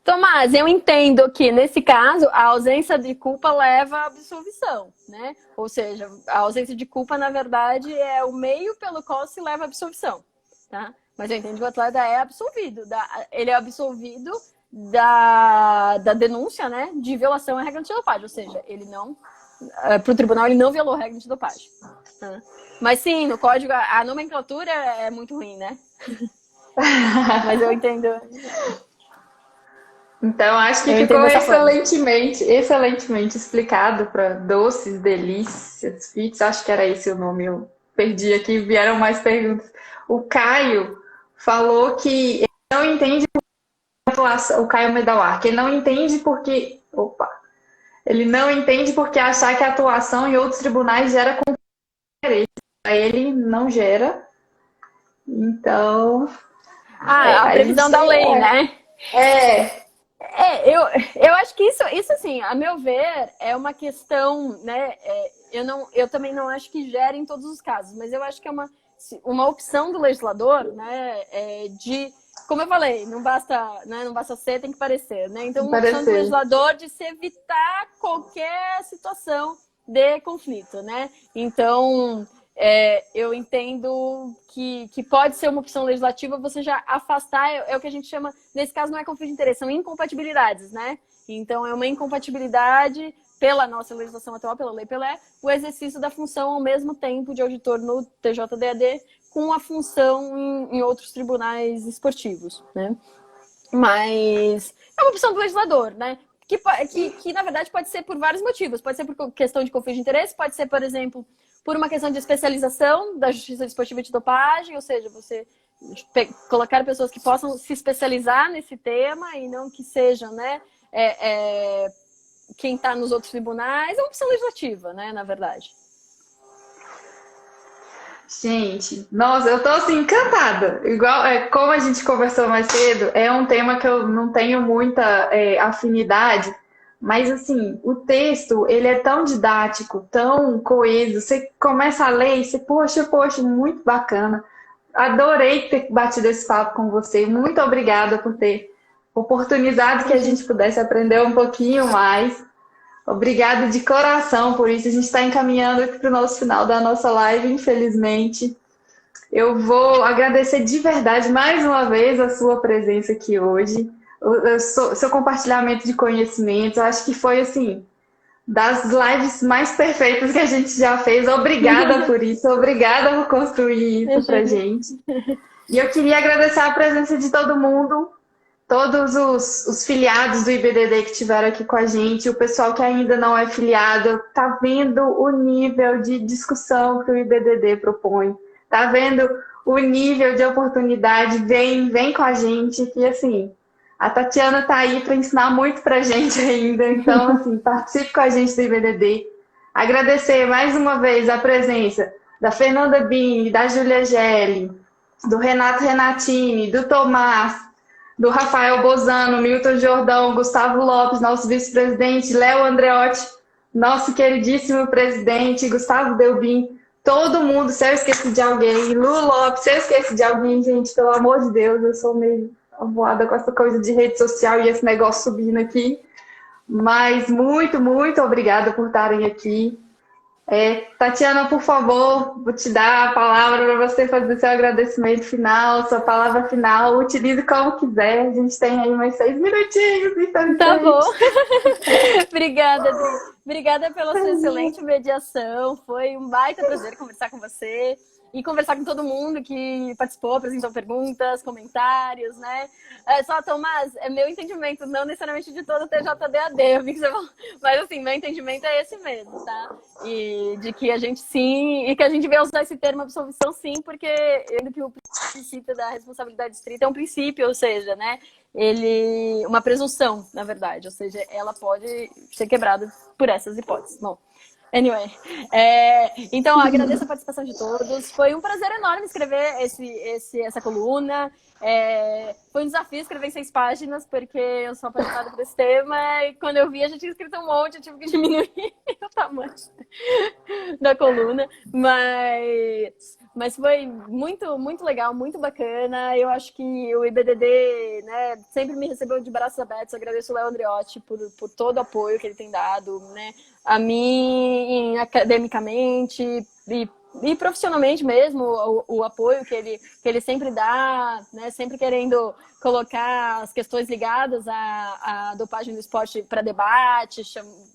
Tomás, eu entendo que, nesse caso, a ausência de culpa leva à absolvição, né? Ou seja, a ausência de culpa, na verdade, é o meio pelo qual se leva à absolvição, tá? Mas eu entendo que o atleta é absolvido. Ele é absolvido da denúncia, né, de violação à regra antidopagem. Ou seja, ele não... Para o tribunal, ele não violou a regra antidopagem. Tá? Mas sim, no código, a nomenclatura é muito ruim, né? Mas eu entendo... Então, acho que ficou excelentemente explicado para doces, delícias, fits. Acho que era esse o nome, eu perdi aqui, vieram mais perguntas. O Caio falou que ele não entende a atuação, o Caio Medawar, que ele não entende porque... Ele não entende porque achar que a atuação em outros tribunais gera conflito. Para ele, não gera. Então... a previsão da lei, né? Eu acho que isso assim, a meu ver, é uma questão, né? Eu também não acho que gere em todos os casos, mas eu acho que é uma opção do legislador, né? Como eu falei, não basta ser, tem que parecer, né? Então, uma opção do legislador de se evitar qualquer situação de conflito, né? Então, eu entendo que pode ser uma opção legislativa você já afastar, é o que a gente chama, nesse caso não é conflito de interesse, são incompatibilidades, né? Então, é uma incompatibilidade pela nossa legislação atual, pela Lei Pelé, o exercício da função ao mesmo tempo de auditor no TJDAD com a função em outros tribunais esportivos, né? Mas é uma opção do legislador, né? Que na verdade pode ser por vários motivos. Pode ser por questão de conflito de interesse, pode ser, por exemplo, por uma questão de especialização da justiça desportiva e de dopagem, ou seja, você colocar pessoas que possam se especializar nesse tema e não que sejam, né, quem está nos outros tribunais. É uma opção legislativa, né, na verdade. Gente, nossa, eu tô assim encantada. Igual, como a gente conversou mais cedo, é um tema que eu não tenho muita afinidade, mas assim, o texto, ele é tão didático, tão coeso. Você começa a ler e você, poxa, muito bacana. Adorei ter batido esse papo com você. Muito obrigada por ter oportunizado que a gente pudesse aprender um pouquinho mais. Obrigada de coração por isso. A gente está encaminhando aqui para o nosso final da nossa live, infelizmente. Eu vou agradecer de verdade mais uma vez a sua presença aqui hoje, seu compartilhamento de conhecimentos. Eu acho que foi, assim, das lives mais perfeitas que a gente já fez. Obrigada por isso, obrigada por construir isso para a gente. E eu queria agradecer a presença de todo mundo, todos os filiados do IBDD que estiveram aqui com a gente, o pessoal que ainda não é filiado, tá vendo o nível de discussão que o IBDD propõe, tá vendo o nível de oportunidade, vem com a gente, que assim, a Tatiana tá aí para ensinar muito pra gente ainda, então assim, participe com a gente do IBDD. Agradecer mais uma vez a presença da Fernanda Bini, da Júlia Gelli, do Renato Renatini, do Tomás, do Rafael Bozano, Milton Jordão, Gustavo Lopes, nosso vice-presidente, Léo Andreotti, nosso queridíssimo presidente, Gustavo Delbin, todo mundo, se eu esqueci de alguém, Lu Lopes, se eu esqueci de alguém, gente, pelo amor de Deus, eu sou meio avoada com essa coisa de rede social e esse negócio subindo aqui, mas muito, muito obrigada por estarem aqui. Tatiana, por favor, vou te dar a palavra para você fazer seu agradecimento final, sua palavra final. Utilize como quiser. A gente tem aí mais 6 minutinhos, Tá bom. infelizmente. Obrigada, Adri. Obrigada pela sua excelente mediação. Foi um baita prazer conversar com você e conversar com todo mundo que participou, apresentou perguntas, comentários, né? Só, Tomás, é meu entendimento, não necessariamente de todo o TJDAD, eu vi que você falou, mas assim, meu entendimento é esse mesmo, tá? E de que a gente sim, e que a gente vai usar esse termo absolvição sim, porque ainda que o princípio da responsabilidade estrita é um princípio, ou seja, né? Uma presunção, na verdade, ou seja, ela pode ser quebrada por essas hipóteses. Bom, anyway, então agradeço a participação de todos. Foi um prazer enorme escrever essa coluna. Foi um desafio escrever em 6 páginas, porque eu sou apaixonada por esse tema. E quando eu vi, a gente tinha escrito um monte, eu tive que diminuir o tamanho da coluna. Mas foi muito, muito legal, muito bacana. Eu acho que o IBDD, né, sempre me recebeu de braços abertos. Eu agradeço o Léo Andreotti por todo o apoio que ele tem dado, né, a mim academicamente e profissionalmente mesmo, o apoio que ele sempre dá, né, sempre querendo colocar as questões ligadas à dopagem do esporte para debate,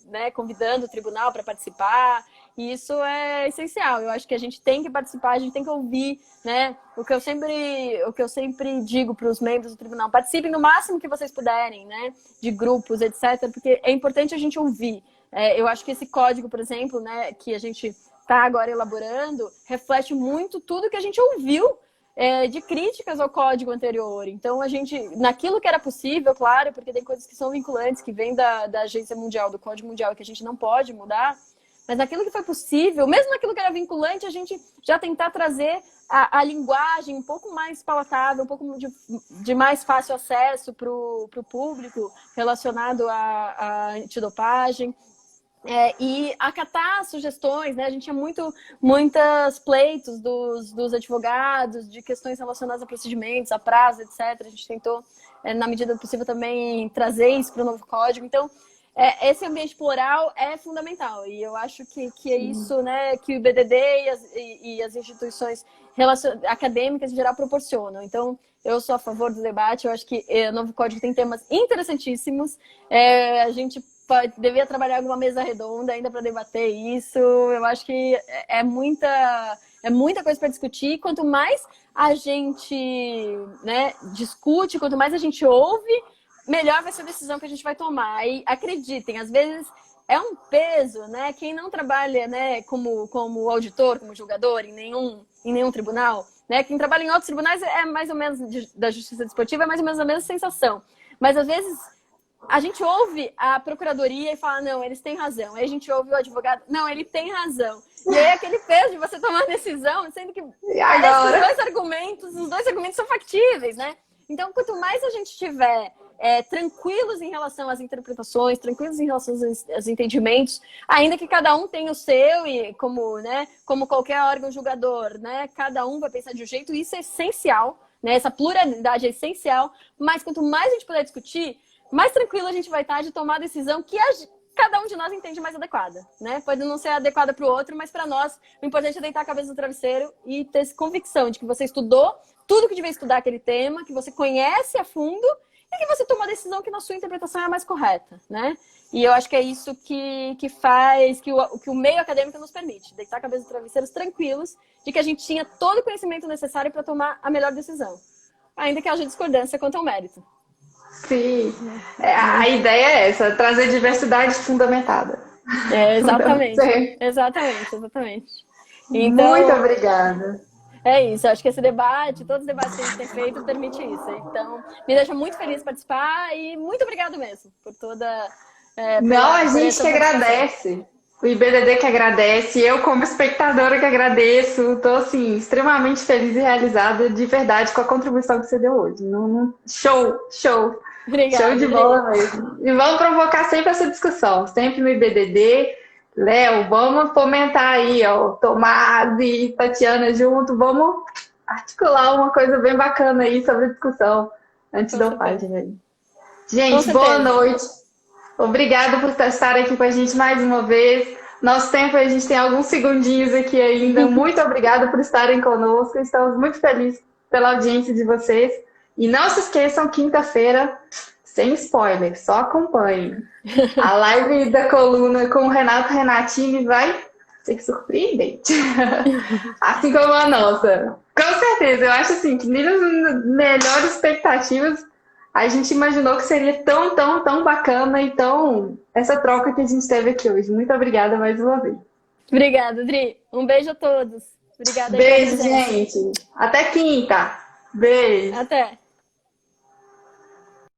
né, convidando o tribunal para participar. E isso é essencial. Eu acho que a gente tem que participar, a gente tem que ouvir, né? O que eu sempre digo para os membros do tribunal: participem no máximo que vocês puderem, né? De grupos, etc. Porque é importante a gente ouvir. Eu acho que esse código, por exemplo, né, que a gente está agora elaborando, reflete muito tudo que a gente ouviu de críticas ao código anterior. Então, a gente, naquilo que era possível, claro, porque tem coisas que são vinculantes, que vêm da Agência Mundial, do Código Mundial, que a gente não pode mudar, mas naquilo que foi possível, mesmo naquilo que era vinculante, a gente já tentar trazer a linguagem um pouco mais palatável, um pouco de mais fácil acesso para o público relacionado à antidopagem. E acatar sugestões, né? A gente tinha muitos pleitos dos advogados, de questões relacionadas a procedimentos, a prazo, etc. A gente tentou, na medida do possível, também trazer isso para o novo código. Então, esse ambiente plural é fundamental. E eu acho que é isso, né, que o IBDD e as instituições acadêmicas em geral proporcionam. Então, eu sou a favor do debate. Eu acho que o novo código tem temas interessantíssimos. A gente devia trabalhar alguma mesa redonda ainda para debater isso. Eu acho que é muita coisa para discutir. Quanto mais a gente, né, discute, quanto mais a gente ouve, melhor vai ser a decisão que a gente vai tomar. E acreditem, às vezes é um peso, né? Quem não trabalha, né, como auditor, como julgador em nenhum tribunal, né? Quem trabalha em outros tribunais é mais ou menos da justiça desportiva, é mais ou menos a mesma sensação. Mas às vezes a gente ouve a procuradoria e fala, não, eles têm razão. Aí a gente ouve o advogado, não, ele tem razão. E aí aquele peso de você tomar decisão, sendo que os dois argumentos são factíveis, né? Então, quanto mais a gente tiver tranquilos em relação às interpretações, tranquilos em relação aos entendimentos, ainda que cada um tenha o seu, e como qualquer órgão julgador, né, cada um vai pensar de um jeito, isso é essencial, né, essa pluralidade é essencial, mas quanto mais a gente puder discutir, mais tranquilo a gente vai estar de tomar a decisão que cada um de nós entende mais adequada, né? Pode não ser adequada para o outro, mas para nós o importante é deitar a cabeça no travesseiro e ter essa convicção de que você estudou tudo que devia estudar aquele tema, que você conhece a fundo e que você toma a decisão que na sua interpretação é a mais correta, né? E eu acho que é isso que faz, que o meio acadêmico nos permite, deitar a cabeça nos travesseiros tranquilos de que a gente tinha todo o conhecimento necessário para tomar a melhor decisão, ainda que haja discordância quanto ao mérito. Sim, a ideia é essa, trazer diversidade fundamentada. Exatamente. Então, muito obrigada. É isso, acho que esse debate, todos os debates que a gente tem feito, permite isso. Então, me deixa muito feliz participar e muito obrigado mesmo por toda... a gente que agradece. O IBDD que agradece, eu como espectadora que agradeço, estou assim, extremamente feliz e realizada de verdade com a contribuição que você deu hoje. Show! Obrigada, show de bola mesmo. E vamos provocar sempre essa discussão, sempre no IBDD. Léo, vamos fomentar aí, ó, Tomás e Tatiana junto, vamos articular uma coisa bem bacana aí sobre a discussão antidopagem. Gente, boa noite. Obrigada por estar aqui com a gente mais uma vez. Nosso tempo, a gente tem alguns segundinhos aqui ainda. Muito obrigada por estarem conosco. Estamos muito felizes pela audiência de vocês. E não se esqueçam, quinta-feira, sem spoiler, só acompanhem. A live da coluna com o Renato Renatini vai ser surpreendente. Assim como a nossa. Com certeza, eu acho assim, que nem nas melhores expectativas, a gente imaginou que seria tão bacana e tão essa troca que a gente teve aqui hoje. Muito obrigada mais uma vez. Obrigada, Dri. Um beijo a todos. Obrigada aí pela Beijo, presença. gente. Até quinta. Beijo. Até.